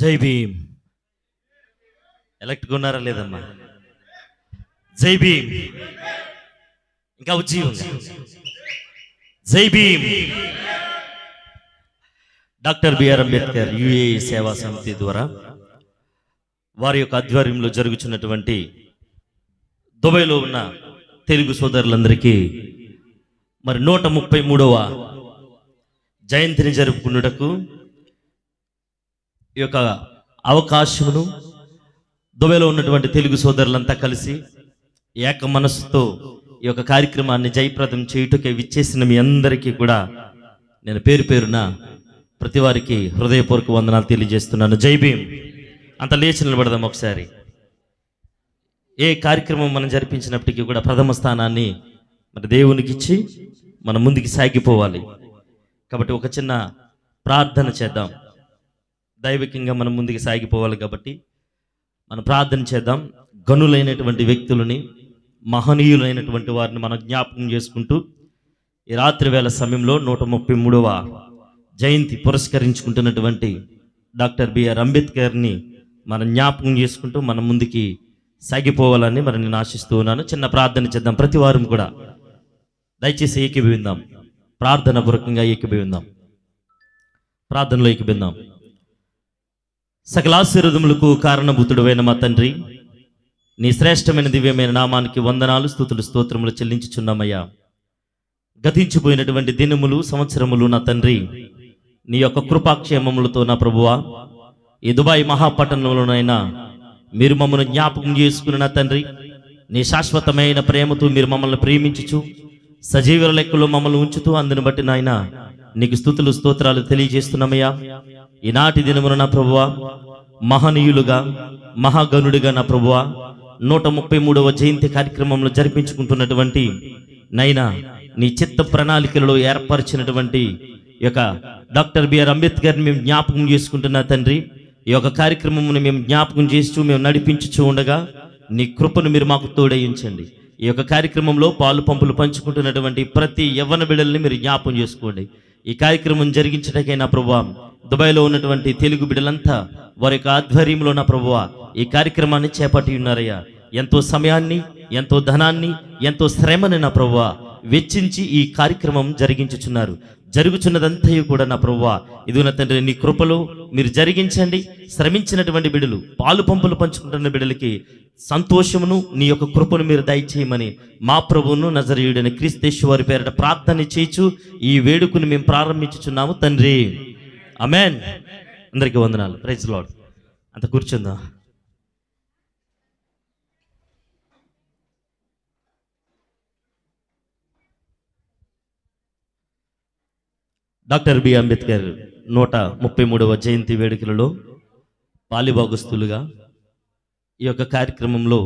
జై భీమ్. ఎలక్ట్గా ఉన్నారా లేదమ్మా? జై భీమ్. ఇంకా ఉజ్జీవంగా Jai Bhim. Doctor BR Ambedkar UAE సేవా సమితి ద్వారా వారి యొక్క ఆధ్వర్యంలో జరుగుతున్నటువంటి దుబాయ్లో ఉన్న తెలుగు సోదరులందరికీ మరి 133వ జయంతిని జరుపుకున్నటకు ఈ యొక్క అవకాశమును దుబాయ్లో ఉన్నటువంటి తెలుగు సోదరులంతా కలిసి ఏక మనస్సుతో ఈ యొక్క కార్యక్రమాన్ని జయప్రదం చేయుటకే విచ్చేసిన మీ అందరికీ కూడా నేను పేరు పేరున ప్రతి వారికి హృదయపూర్వక వందనాలు తెలియజేస్తున్నాను. జై భీమ్. అంత లేచి నిలబడదాం ఒకసారి. ఏ కార్యక్రమం మనం జరిపించినప్పటికీ కూడా ప్రథమ స్థానాన్ని మరి దేవునికి ఇచ్చి మనం ముందుకు సాగిపోవాలి. కాబట్టి ఒక చిన్న ప్రార్థన చేద్దాం. దైవికంగా మనం ముందుకు సాగిపోవాలి కాబట్టి మనం ప్రార్థన చేద్దాం. గనులైనటువంటి వ్యక్తులని, మహనీయులైనటువంటి వారిని మనం జ్ఞాపకం చేసుకుంటూ ఈ రాత్రి వేళ సమయంలో 133వ జయంతి పురస్కరించుకుంటున్నటువంటి డాక్టర్ బిఆర్ అంబేద్కర్ని మనం జ్ఞాపకం చేసుకుంటూ మనం ముందుకి సాగిపోవాలని మరి నేను ఆశిస్తూ ఉన్నాను. చిన్న ప్రార్థన చేద్దాం. ప్రతి వారం కూడా దయచేసి ఏకీభవిందాం. ప్రార్థన పూర్వకంగా ఏకీభవిందాం. ప్రార్థనలో ఏకీభవిందాం. సకలాశీర్వాదములకు కారణభూతుడైన మా తండ్రి, నీ శ్రేష్టమైన దివ్యమైన నామానికి వందనాలు, స్తుతులు, స్తోత్రములు చెల్లించుచున్నామయ్యా. గతించిపోయినటువంటి దినములు, సంవత్సరములు నా తండ్రి నీ యొక్క కృపాక్షేమములతో నా ప్రభువా ఈ దుబాయ్ మహాపట్టణంలోనైనా మీరు మమ్మల్ని జ్ఞాపకం చేసుకుని నా తండ్రి నీ శాశ్వతమైన ప్రేమతో మీరు మమ్మల్ని ప్రేమించుచు సజీవుల లెక్కలో మమ్మల్ని ఉంచుతూ అందుని బట్టి నాయన నీకు స్తుతులు స్తోత్రాలు తెలియజేస్తున్నామయ్యా. ఈనాటి దినమున నా ప్రభువా మహనీయులుగా మహాగణుడిగా నా ప్రభువా 133వ జయంతి కార్యక్రమంలో జరిపించుకుంటున్నటువంటి నైనా నీ చిత్త ప్రణాళికలలో ఏర్పరిచినటువంటి ఈ యొక్క డాక్టర్ బిఆర్ అంబేద్కర్ని మేము జ్ఞాపకం చేసుకుంటున్నా తండ్రి. ఈ యొక్క కార్యక్రమమును మేము జ్ఞాపకం చేస్తూ మేము నడిపించుచూ ఉండగా నీ కృపను మీరు మాకు తోడయించండి. ఈ యొక్క కార్యక్రమంలో పాలు పంపులు పంచుకుంటున్నటువంటి ప్రతి యవ్వన బిడ్డల్ని మీరు జ్ఞాపకం చేసుకోండి. ఈ కార్యక్రమం జరిగించడానికైనా ప్రభువా దుబాయ్లో ఉన్నటువంటి తెలుగు బిడ్డలంతా వారి యొక్క ఆధ్వర్యంలో నా ప్రభువా ఈ కార్యక్రమాన్ని చేపట్టి ఉన్నారయ్యా. ఎంతో సమయాన్ని, ఎంతో ధనాన్ని, ఎంతో శ్రమని నా ప్రభువా వెచ్చించి ఈ కార్యక్రమం జరిగించుచున్నారు. జరుగుచున్నదంతయు కూడా నా ప్రభువా ఇది నా తండ్రి నీ కృపలో మీరు జరిగించండి. శ్రమించినటువంటి బిడ్డలు, పాలు పంపులు పంచుకుంటున్న బిడ్డలకి సంతోషమును నీ యొక్క కృపను మీరు దయచేయమని మా ప్రభువును నజరేయుడైన క్రీస్తు వారి పేరిట ప్రార్థన చేయొచ్చు ఈ వేడుకను మేము ప్రారంభించుచున్నాము తండ్రి. ఆమేన్. అందరికీ వందనాలు. Praise Lord. అంత కూర్చుందా. డాక్టర్ బి అంబేద్కర్ 133వ జయంతి వేడుకలలో పాలిభాగస్తులుగా ఈ యొక్క కార్యక్రమంలో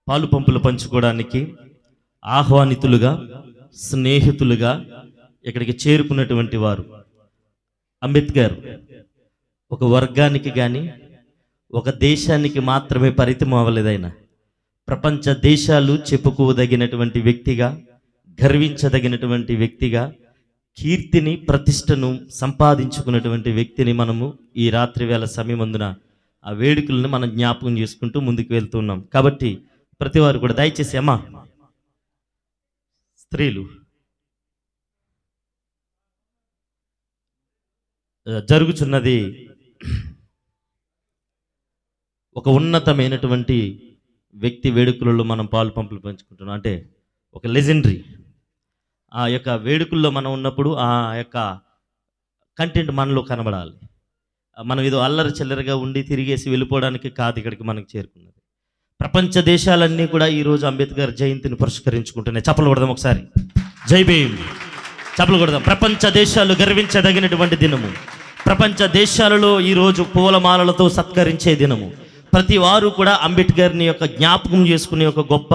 పాలు పంపులు పంచుకోవడానికి ఆహ్వానితులుగా, స్నేహితులుగా ఇక్కడికి చేరుకున్నటువంటి వారు. అంబేద్కర్ ఒక వర్గానికి కానీ ఒక దేశానికి మాత్రమే పరిమితం అవ్వలేదైనా ప్రపంచ దేశాలు చెప్పుకోదగినటువంటి వ్యక్తిగా, గర్వించదగినటువంటి వ్యక్తిగా, కీర్తిని ప్రతిష్టను సంపాదించుకున్నటువంటి వ్యక్తిని మనము ఈ రాత్రి వేళ సమయమందున ఆ వేడుకలను మనం జ్ఞాపకం చేసుకుంటూ ముందుకు వెళ్తున్నాం. కాబట్టి ప్రతి వారు కూడా దయచేసి అమ్మా స్త్రీలు జరుగుతున్నది ఒక ఉన్నతమైనటువంటి వ్యక్తి వేడుకలలో మనం పాలు పంపులు పంచుకుంటున్నాం. అంటే ఒక లెజెండరీ ఆ యొక్క వేడుకల్లో మనం ఉన్నప్పుడు ఆ యొక్క కంటెంట్ మనలో కనబడాలి. మనం ఏదో అల్లరి చిల్లరగా ఉండి తిరిగేసి వెళ్ళిపోవడానికి కాదు ఇక్కడికి మనకు చేరుకున్నది. ప్రపంచ దేశాలన్నీ కూడా ఈరోజు అంబేద్కర్ జయంతిని పురస్కరించుకుంటున్నాయి. చప్పలు కొడదాం ఒకసారి. జై భీమ్. చప్పలు కొడదాం. ప్రపంచ దేశాలు గర్వించదగినటువంటి దినము. ప్రపంచ దేశాలలో ఈరోజు పూలమాలలతో సత్కరించే దినము. ప్రతి వారు కూడా అంబేద్కర్ని యొక్క జ్ఞాపకం చేసుకునే ఒక గొప్ప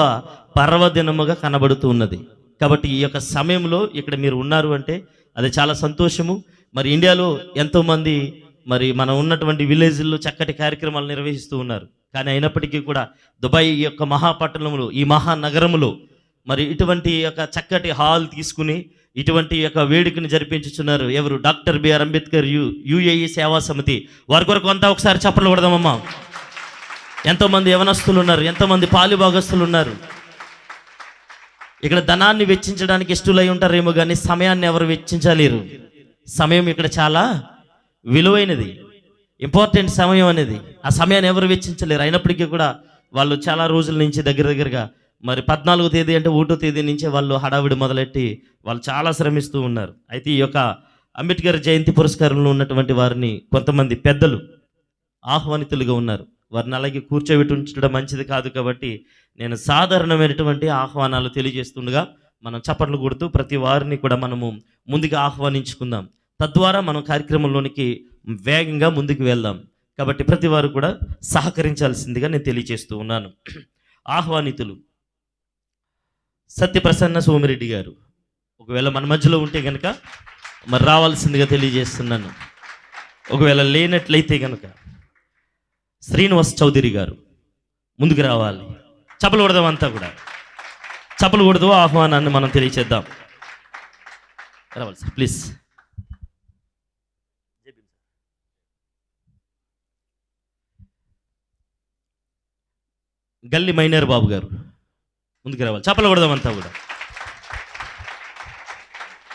పర్వదినముగా కనబడుతూ ఉన్నది. కాబట్టి ఈ యొక్క సమయంలో ఇక్కడ మీరు ఉన్నారు అంటే అది చాలా సంతోషము. మరి ఇండియాలో ఎంతోమంది మరి మనం ఉన్నటువంటి విలేజ్ల్లో చక్కటి కార్యక్రమాలు నిర్వహిస్తూ ఉన్నారు. కానీ అయినప్పటికీ కూడా దుబాయ్ యొక్క మహాపట్టణంలో, ఈ మహానగరంలో మరి ఇటువంటి యొక్క చక్కటి హాల్ తీసుకుని ఇటువంటి యొక్క వేడుకను జరిపించుచున్నారు. ఎవరు? డాక్టర్ బిఆర్ అంబేద్కర్ యుఏఈ సేవా సమితి. వారి కొరకు అంతా ఒకసారి చప్పట్లు కొడదామమ్మా. ఎంతోమంది యవనస్తులు ఉన్నారు, ఎంతోమంది పాలుభాగస్తులు ఉన్నారు. ఇక్కడ ధనాన్ని వెచ్చించడానికి ఇష్టలై ఉంటారేమో కానీ సమయాన్ని ఎవరు వెచ్చించలేరు. సమయం ఇక్కడ చాలా విలువైనది, ఇంపార్టెంట్ సమయం అనేది. ఆ సమయాన్ని ఎవరు వెచ్చించలేరు. అయినప్పటికీ కూడా వాళ్ళు చాలా రోజుల నుంచి దగ్గరగా మరి 14వ తేదీ అంటే 1వ తేదీ నుంచే వాళ్ళు హడావిడి మొదలెట్టి వాళ్ళు చాలా శ్రమిస్తూ ఉన్నారు. అయితే ఈ యొక్క అంబేద్కర్ జయంతి పురస్కారంలో ఉన్నటువంటి వారిని కొంతమంది పెద్దలు ఆహ్వానితులుగా ఉన్నారు. వారిని అలాగే కూర్చోబెట్టి ఉంచడం మంచిది కాదు. కాబట్టి నేను సాధారణమైనటువంటి ఆహ్వానాలు తెలియజేస్తుండగా మనం చప్పట్లు కొడుతూ ప్రతి వారిని కూడా మనము ముందుగా ఆహ్వానించుకుందాం. తద్వారా మనం కార్యక్రమంలోనికి వేగంగా ముందుకు వెళ్దాం. కాబట్టి ప్రతి వారు కూడా సహకరించాల్సిందిగా నేను తెలియజేస్తూ ఉన్నాను. ఆహ్వానితులు సత్యప్రసన్న సోమిరెడ్డి గారు ఒకవేళ మన మధ్యలో ఉంటే కనుక మరి రావాల్సిందిగా తెలియజేస్తున్నాను. ఒకవేళ లేనట్లయితే కనుక శ్రీనివాస్ చౌదరి గారు ముందుకు రావాలి. చప్పలు కొడదాం, అంతా కూడా చప్పలు కొడదు. ఆహ్వానాన్ని మనం తెలియచేద్దాం. రావాలి సార్ ప్లీజ్. గల్లి మైనర్ బాబు గారు ముందుకు రావాలి. చప్పలు కొడదాం అంతా కూడా.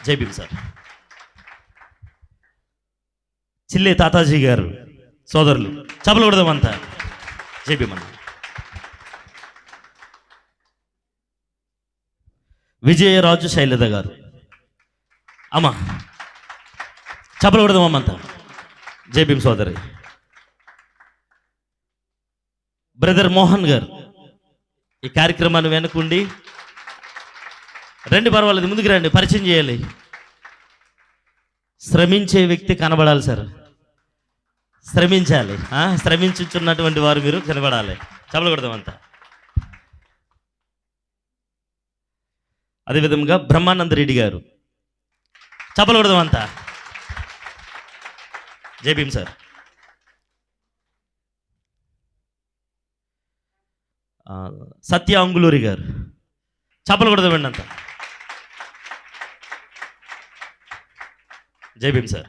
జై భీమ్ సార్. చిల్లే తాతాజీ గారు సోదరులు చప్పలు కొడదాం అంతా. జై భీమ్ అన్న. విజయరాజు శైలజ గారు అమ్మా చప్పలు కొడదాం అమ్మంతా. జై భీమ్ సోదరి. బ్రదర్ మోహన్ గారు ఈ కార్యక్రమాన్ని వెనుకుండి రండి, పర్వాలేదు ముందుకు రండి, పరిచయం చేయాలి. శ్రమించే వ్యక్తి కనబడాలి సార్, శ్రమించాలి. శ్రమించుచున్నటువంటి వారు మీరు కనబడాలి. చప్పలు కొడదామంతా. అదేవిధంగా బ్రహ్మానంద రెడ్డి గారు చప్పలు కొడదామంతా. జై భీమ్ సార్. సత్య అంగులూరి గారు చప్పలు కొడదామండి అంతా. జై భీమ్ సార్.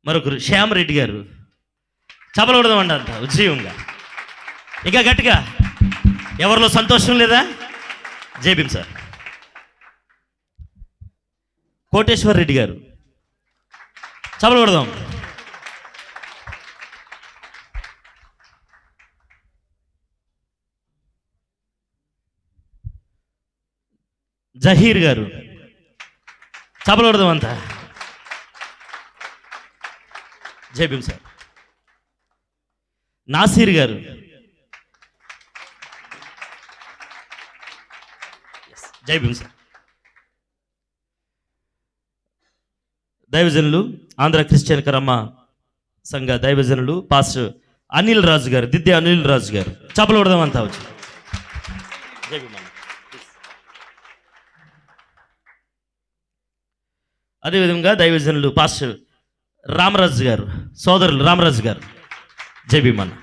మరొకరు శ్యామ్ రెడ్డి గారు చప్పలు కొడదామండి అంతా ఉజ్జీవంగా, ఇంకా గట్టిగా. ఎవరిలో సంతోషం లేదా? జై భీమ్ సార్. కోటేశ్వర్ రెడ్డి గారు చప్పలు కొడదాం. జహీర్ గారు చప్పలు కొడదాం అంతా. జై భీమ్ సార్. నాసీర్ గారు జై భీమ్ సార్. దైవజనులు ఆంధ్ర క్రిస్టియన్ కరమ్మ సంఘ దైవజనులు పాస్టర్ అనిల్ రాజు గారు, దిద్దే అనిల్ రాజు గారు చప్పలు కొడదాం అంతా వచ్చి. జై భీమ్. అదేవిధంగా దైవజనులు పాస్టర్ రామరాజు గారు, సోదరులు రామరాజు గారు జై భీమ్ అన్న.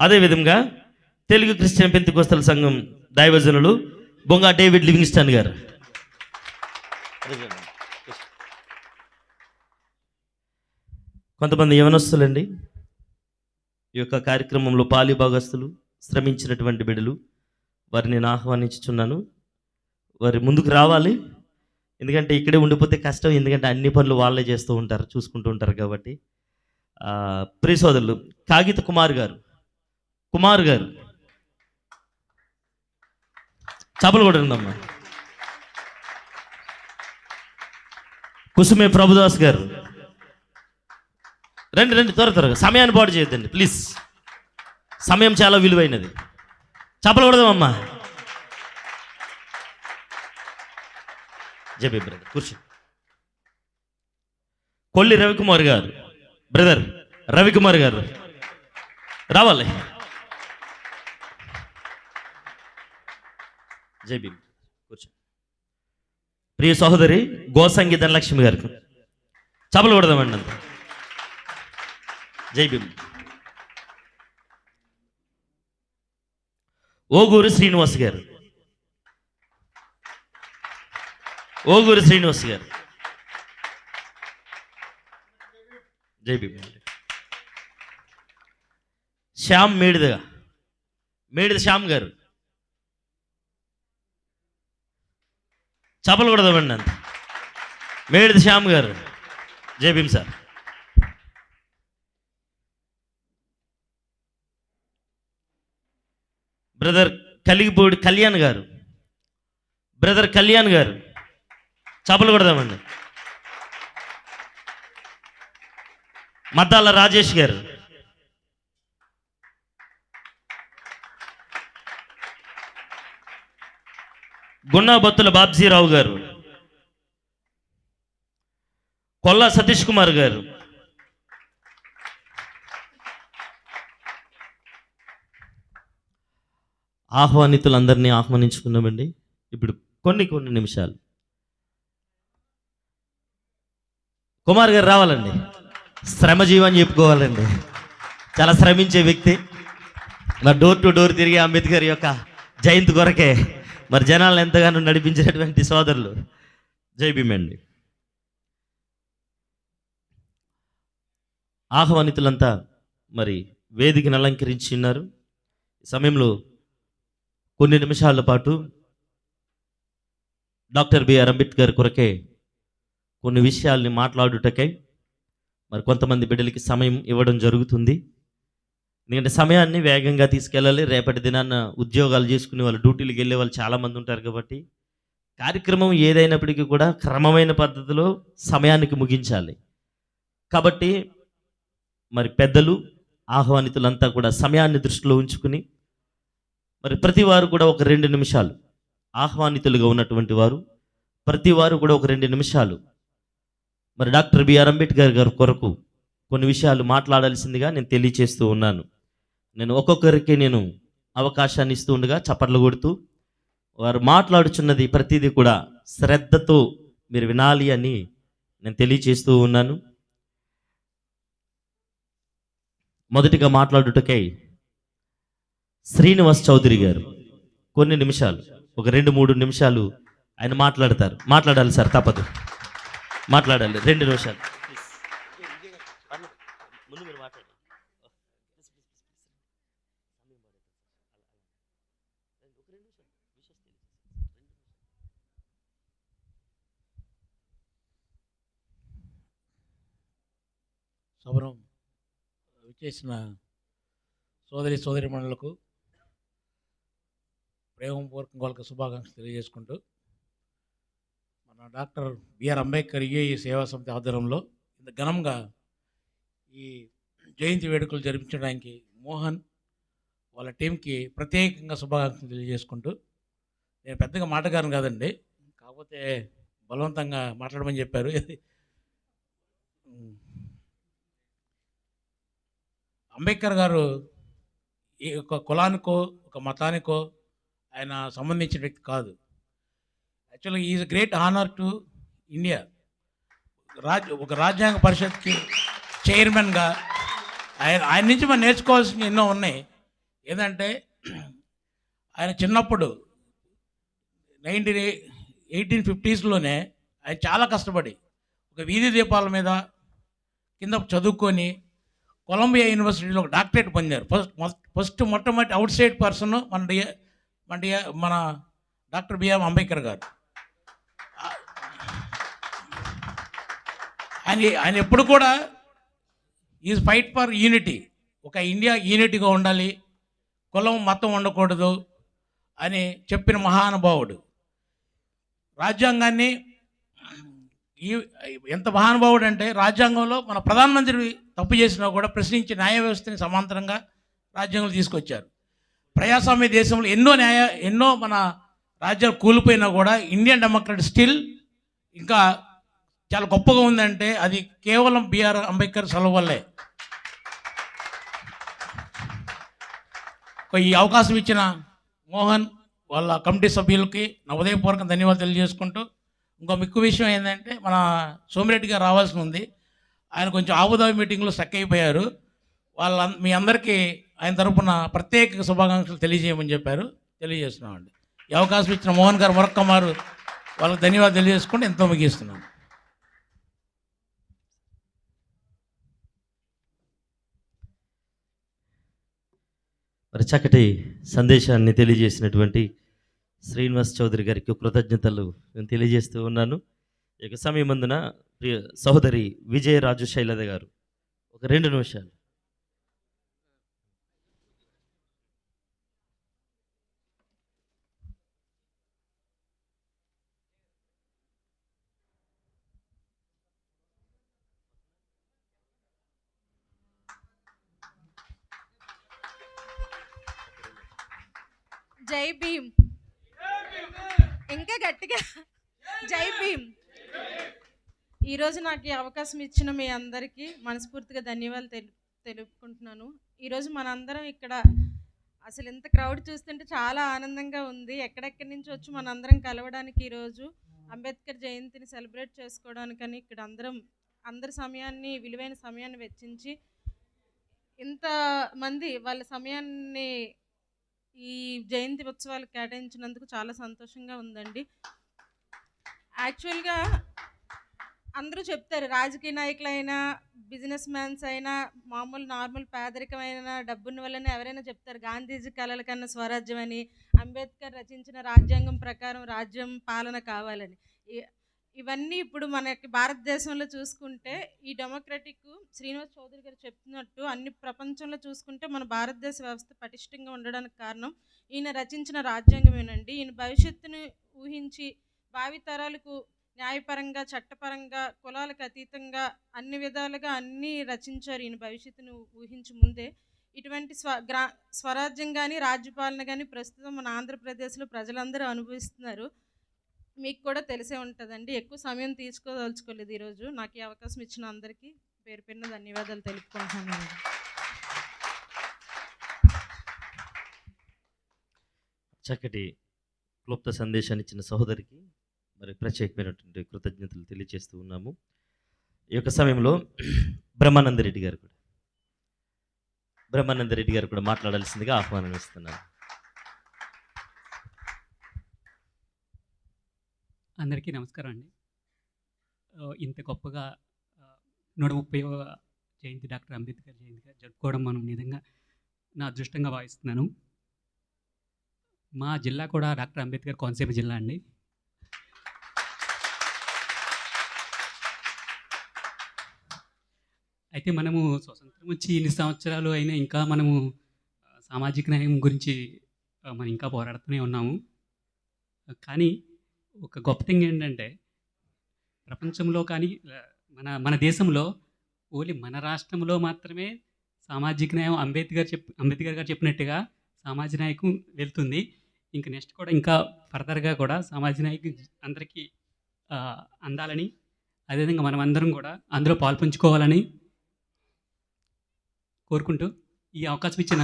అదేవిధంగా తెలుగు క్రిస్టియన్ పెంతెకోస్తల సంఘం దైవజనులు బొంగా డేవిడ్ లివింగ్స్టన్ గారు. కొంతమంది యవనస్తులండి ఈ యొక్క కార్యక్రమంలో పాలుభాగస్తులు, శ్రమించినటువంటి బిడ్డలు, వారిని నేను ఆహ్వానించుచున్నాను. వారి ముందుకు రావాలి. ఎందుకంటే ఇక్కడే ఉండిపోతే కష్టం, ఎందుకంటే అన్ని పనులు వాళ్ళే చేస్తూ ఉంటారు, చూసుకుంటూ ఉంటారు. కాబట్టి ప్రియ సోదరులు కాగిత కుమార్ గారు చప్పలు కొట్టండమ్మా. కుసుమే ప్రభుదాస్ గారు రండి త్వరగా, సమయాన్ని పాటు చేయొద్దండి ప్లీజ్. సమయం చాలా విలువైనది. చప్పలు కొడదామమ్మా. జై భీమ్ బ్రదర్. కూర్చో. కొల్లి రవికుమార్ గారు, బ్రదర్ రవికుమార్ గారు రావాలి. జై భీమ్. కూర్చో. ప్రియ సహోదరి గోసంగి ధనలక్ష్మి గారికి చప్పలు కొడదామండి అంత. జై భీమ్. ఓగూరు శ్రీనివాస్ గారు. ఓగూరు శ్రీనివాస్ గారు. జై భీమ్. శ్యామ్ మేడిద శ్యామ్ గారు. చపలు కూడా తవ్వండి అంత. మేడిద శ్యామ్ గారు. జై భీమ్ సార్. బ్రదర్ కలిగిపూడి కళ్యాణ్ గారు. బ్రదర్ కళ్యాణ్ గారు. చపలు కొడదామండి. మద్దాల రాజేష్ గారు. గున్నాబత్తుల బాబ్జీరావు గారు. కొల్లా సతీష్ కుమార్ గారు. ఆహ్వానితులందరినీ ఆహ్వానించుకున్నామండి. ఇప్పుడు కొన్ని నిమిషాలు కుమార్ గారు రావాలండి. శ్రమజీవి అని చెప్పుకోవాలండి. చాలా శ్రమించే వ్యక్తి. మరి డోర్ టు డోర్ తిరిగి అంబేద్కర్ యొక్క జయంతి కొరకే మరి జనాలను ఎంతగానో నడిపించినటువంటి సోదరులు. జై భీమ్ అండి. ఆహ్వానితులంతా మరి వేదికను అలంకరించి ఉన్నారు. ఈ సమయంలో కొన్ని నిమిషాల పాటు డాక్టర్ బిఆర్ అంబేద్కర్ కొరకే కొన్ని విషయాల్ని మాట్లాడుటకై మరి కొంతమంది బిడ్డలకి సమయం ఇవ్వడం జరుగుతుంది. ఎందుకంటే సమయాన్ని వేగంగా తీసుకెళ్ళాలి. రేపటి దినాన్న ఉద్యోగాలు చేసుకునే వాళ్ళు, డ్యూటీలకు వెళ్ళే వాళ్ళు చాలామంది ఉంటారు. కాబట్టి కార్యక్రమం ఏదైనప్పటికీ కూడా క్రమమైన పద్ధతిలో సమయానికి ముగించాలి. కాబట్టి మరి పెద్దలు, ఆహ్వానితులంతా కూడా సమయాన్ని దృష్టిలో ఉంచుకుని మరి ప్రతి వారు కూడా ఒక 2 నిమిషాలు, ఆహ్వానితులుగా ఉన్నటువంటి వారు ప్రతి వారు కూడా ఒక 2 నిమిషాలు మరి డాక్టర్ బిఆర్ అంబేద్కర్ గారి కొరకు కొన్ని విషయాలు మాట్లాడాల్సిందిగా నేను తెలియచేస్తూ ఉన్నాను. నేను ఒక్కొక్కరికి అవకాశాన్ని ఇస్తూ ఉండగా చప్పట్లు కొడుతూ వారు మాట్లాడుచున్నది ప్రతిదీ కూడా శ్రద్ధతో మీరు వినాలి అని నేను తెలియచేస్తూ ఉన్నాను. మొదటిగా మాట్లాడుటకై శ్రీనివాస్ చౌదరి గారు కొన్ని నిమిషాలు, ఒక 2-3 నిమిషాలు ఆయన మాట్లాడాలి సార్, తప్పదు, మాట్లాడాలి. 2 నిమిషాలు. సభను విచ్చేసిన సోదరిమణులకు ప్రేమపూర్వకంగా వాళ్ళకి శుభాకాంక్షలు తెలియజేసుకుంటూ, మన డాక్టర్ బిఆర్ అంబేద్కర్ యుఏఈ సేవా సమితి ఆధ్వర్యంలో ఇంత ఘనంగా ఈ జయంతి వేడుకలు జరిపించడానికి మోహన్ వాళ్ళ టీంకి ప్రత్యేకంగా శుభాకాంక్షలు తెలియజేసుకుంటూ, నేను పెద్దగా మాటగాను కాదండి, కాకపోతే బలవంతంగా మాట్లాడమని చెప్పారు. అంబేద్కర్ గారు ఈ ఒక కులానికో ఒక మతానికో ఆయన సంబంధించిన వ్యక్తి కాదు. యాక్చువల్గా is great honour to India. ఒక రాజ్యాంగ పరిషత్కి చైర్మన్గా ఆయన నుంచి మనం నేర్చుకోవాల్సినవి ఎన్నో ఉన్నాయి. ఏంటంటే ఆయన చిన్నప్పుడు 1850s ఆయన చాలా కష్టపడి ఒక వీధి దీపాల మీద కింద చదువుకొని కొలంబియా యూనివర్సిటీలో ఒక డాక్టరేట్ పొందారు. మొట్టమొదటి అవుట్ సైడ్ పర్సన్ మన డాక్టర్ బిఆర్ అంబేద్కర్ గారు. ఆయన ఎప్పుడు కూడా ఈజ్ ఫైట్ ఫర్ యూనిటీ. ఒక ఇండియా యూనిటీగా ఉండాలి, కులం మతం ఉండకూడదు అని చెప్పిన మహానుభావుడు. రాజ్యాంగాన్ని ఎంత మహానుభావుడు అంటే, రాజ్యాంగంలో మన ప్రధానమంత్రి తప్పు చేసినా కూడా ప్రశ్నించి న్యాయ వ్యవస్థని సమాంతరంగా రాజ్యాంగంలో తీసుకొచ్చారు. ప్రజాస్వామ్య దేశంలో ఎన్నో మన రాజ్యాలు కూలిపోయినా కూడా ఇండియన్ డెమోక్రసీ స్టిల్ ఇంకా చాలా గొప్పగా ఉందంటే అది కేవలం బిఆర్ అంబేద్కర్ సెలవు వల్లే. ఈ అవకాశం ఇచ్చిన మోహన్ వాళ్ళ కమిటీ సభ్యులకి నా ఉదయపూర్వక ధన్యవాదాలు తెలియజేసుకుంటూ, ఇంకో ముఖ్య విషయం ఏంటంటే మన సోమిరెడ్డి గారు రావాల్సి ఉంది. ఆయన కొంచెం ఆబుదాబి మీటింగ్లో స్టక్ అయిపోయారు. మీ అందరికీ ఆయన తరపున ప్రత్యేక శుభాకాంక్షలు తెలియజేయమని చెప్పారు. తెలియజేస్తున్నామండి. ఈ అవకాశం ఇచ్చిన మోహన్ గారు మరొక్క మారు వాళ్ళకి ధన్యవాదాలు తెలియజేసుకుంటే ఎంతో ముగిస్తున్నాను. మరి చక్కటి సందేశాన్ని తెలియజేసినటువంటి శ్రీనివాస్ చౌదరి గారికి కృతజ్ఞతలు నేను తెలియజేస్తూ ఉన్నాను. ఈ యొక్క సమయమందున ప్రియ సహోదరి విజయరాజు శైలద గారు ఒక 2 నిమిషాలు. జై భీమ్. ఇంకా గట్టిగా జై భీమ్. ఈరోజు నాకు ఈ అవకాశం ఇచ్చిన మీ అందరికీ మనస్ఫూర్తిగా ధన్యవాదాలు తెలుపుకుంటున్నాను. ఈరోజు మనందరం ఇక్కడ అసలు ఇంత క్రౌడ్ చూస్తుంటే చాలా ఆనందంగా ఉంది. ఎక్కడెక్కడి నుంచి వచ్చి మనందరం కలవడానికి ఈరోజు అంబేద్కర్ జయంతిని సెలబ్రేట్ చేసుకోవడానికని ఇక్కడ అందరి సమయాన్ని, విలువైన సమయాన్ని వెచ్చించి ఇంతమంది వాళ్ళ సమయాన్ని ఈ జయంతి ఉత్సవాలకు కేటాయించినందుకు చాలా సంతోషంగా ఉందండి. యాక్చువల్గా అందరూ చెప్తారు, రాజకీయ నాయకులైనా, బిజినెస్ మ్యాన్స్ అయినా, మామూలు నార్మల్ పేదరికమైన డబ్బున్న వల్లనే ఎవరైనా చెప్తారు గాంధీజీ కలల కన్నా స్వరాజ్యం అని, అంబేద్కర్ రచించిన రాజ్యాంగం ప్రకారం రాజ్యం పాలన కావాలని. ఇవన్నీ ఇప్పుడు మనకి భారతదేశంలో చూసుకుంటే ఈ డెమోక్రటిక్ శ్రీనివాస్ చౌదరి గారు చెప్తున్నట్టు అన్ని ప్రపంచంలో చూసుకుంటే మన భారతదేశ వ్యవస్థ పటిష్టంగా ఉండడానికి కారణం ఈయన రచించిన రాజ్యాంగమేనండి. ఈయన భవిష్యత్తును ఊహించి భావితరాలకు న్యాయపరంగా, చట్టపరంగా, కులాలకు అతీతంగా అన్ని విధాలుగా అన్నీ రచించారు. ఈయన భవిష్యత్తును ఊహించి ముందే ఇటువంటి స్వరాజ్యం కానీ, రాజ్యపాలన కానీ ప్రస్తుతం మన ఆంధ్రప్రదేశ్లో ప్రజలందరూ అనుభవిస్తున్నారు. మీకు కూడా తెలిసే ఉంటుందండి. ఎక్కువ సమయం తీసుకోదలుచుకోలేదు ఈరోజు. నాకు ఈ అవకాశం ఇచ్చిన అందరికీ పేరు పేరున ధన్యవాదాలు తెలుపుకుంటున్నాను. చక్కటి క్లుప్త సందేశాన్ని ఇచ్చిన సహోదరికి మరి ప్రత్యేకమైనటువంటి కృతజ్ఞతలు తెలియజేస్తూ ఉన్నాము. ఈ యొక్క సమయంలో బ్రహ్మానందరెడ్డి గారు కూడా మాట్లాడాల్సిందిగా ఆహ్వానం ఇస్తున్నాను. అందరికీ నమస్కారం అండి. ఇంత గొప్పగా 130వ జయంతి, డాక్టర్ అంబేద్కర్ జయంతిగా జరుపుకోవడం మనం నిజంగా నా అదృష్టంగా భావిస్తున్నాను. మా జిల్లా కూడా డాక్టర్ అంబేద్కర్ కోనసీమ జిల్లా అండి. అయితే మనము స్వతంత్రం వచ్చి ఎన్ని సంవత్సరాలు అయినా ఇంకా మనము సామాజిక న్యాయం గురించి మనం ఇంకా పోరాడుతూనే ఉన్నాము. కానీ ఒక గొప్ప థింగ్ ఏంటంటే ప్రపంచంలో కానీ మన దేశంలో ఓన్లీ మన రాష్ట్రంలో మాత్రమే సామాజిక న్యాయం అంబేద్కర్ గారు చెప్పినట్టుగా సామాజిక న్యాయం వెళ్తుంది. ఇంకా నెక్స్ట్ కూడా ఇంకా ఫర్దర్గా కూడా సామాజిక న్యాయం అందరికీ అందాలని, అదేవిధంగా మనం అందరం కూడా అందులో పాల్పంచుకోవాలని కోరుకుంటూ ఈ అవకాశం ఇచ్చిన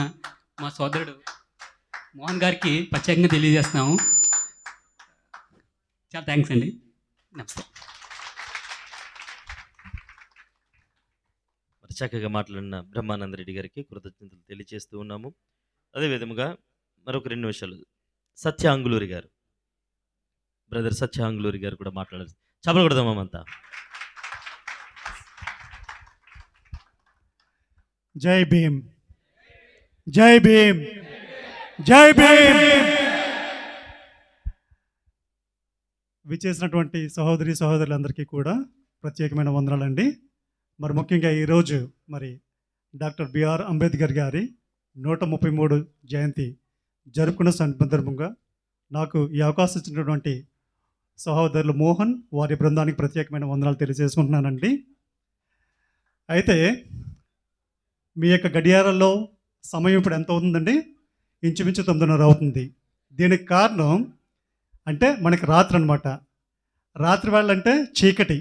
మా సోదరుడు మోహన్ గారికి ప్రత్యేకంగా తెలియజేస్తున్నాము. చాలా థ్యాంక్స్ అండి. నమస్తే. మరి చక్కగా మాట్లాడిన బ్రహ్మానందరెడ్డి గారికి కృతజ్ఞతలు తెలియజేస్తూ ఉన్నాము. అదేవిధముగా మరొక 2 నిమిషాలు సత్య అంగులూరి గారు, బ్రదర్ సత్య అంగులూరి గారు కూడా మాట్లాడాలి. చపలు కొడదామంతా. జై భీమ్, జై భీమ్, జై భీమ్. విచ్చేసినటువంటి సహోదరులందరికీ కూడా ప్రత్యేకమైన వందనాలండి. మరి ముఖ్యంగా ఈరోజు మరి డాక్టర్ బిఆర్ అంబేద్కర్ గారి 133 జయంతి జరుపుకున్న సందర్భంగా నాకు ఈ అవకాశం ఇచ్చినటువంటి సహోదరులు మోహన్, వారి బృందానికి ప్రత్యేకమైన వందనాలు తెలియజేసుకుంటున్నానండి. అయితే మీ యొక్క గడియారాల్లో సమయం ఇప్పుడు ఎంత అవుతుందండి? ఇంచుమించు 9:30 అవుతుంది. దీనికి కారణం అంటే మనకి రాత్రి అనమాట. రాత్రి వేళంటే చీకటి.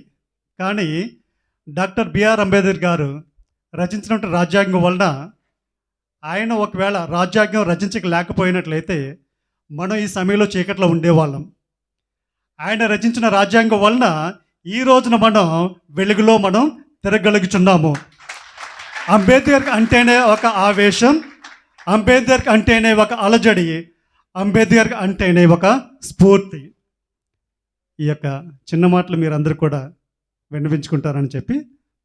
కానీ డాక్టర్ బిఆర్ అంబేద్కర్ గారు రచించినటువంటి రాజ్యాంగం వలన ఆయన ఒకవేళ రాజ్యాంగం రచించలేకపోయినట్లయితే మనం ఈ సమయంలో చీకట్లో ఉండేవాళ్ళం. ఆయన రచించిన రాజ్యాంగం వలన ఈ రోజున మనం వెలుగులో మనం తిరగలుగుచున్నాము. అంబేద్కర్ అంటేనే ఒక ఆవేశం, అంబేద్కర్ అంటేనే ఒక అలజడి, అంబేద్కర్ అంటేనే ఒక స్ఫూర్తి. ఈ యొక్క చిన్న మాటలు మీరు అందరూ కూడా విన్నవించుకుంటారని చెప్పి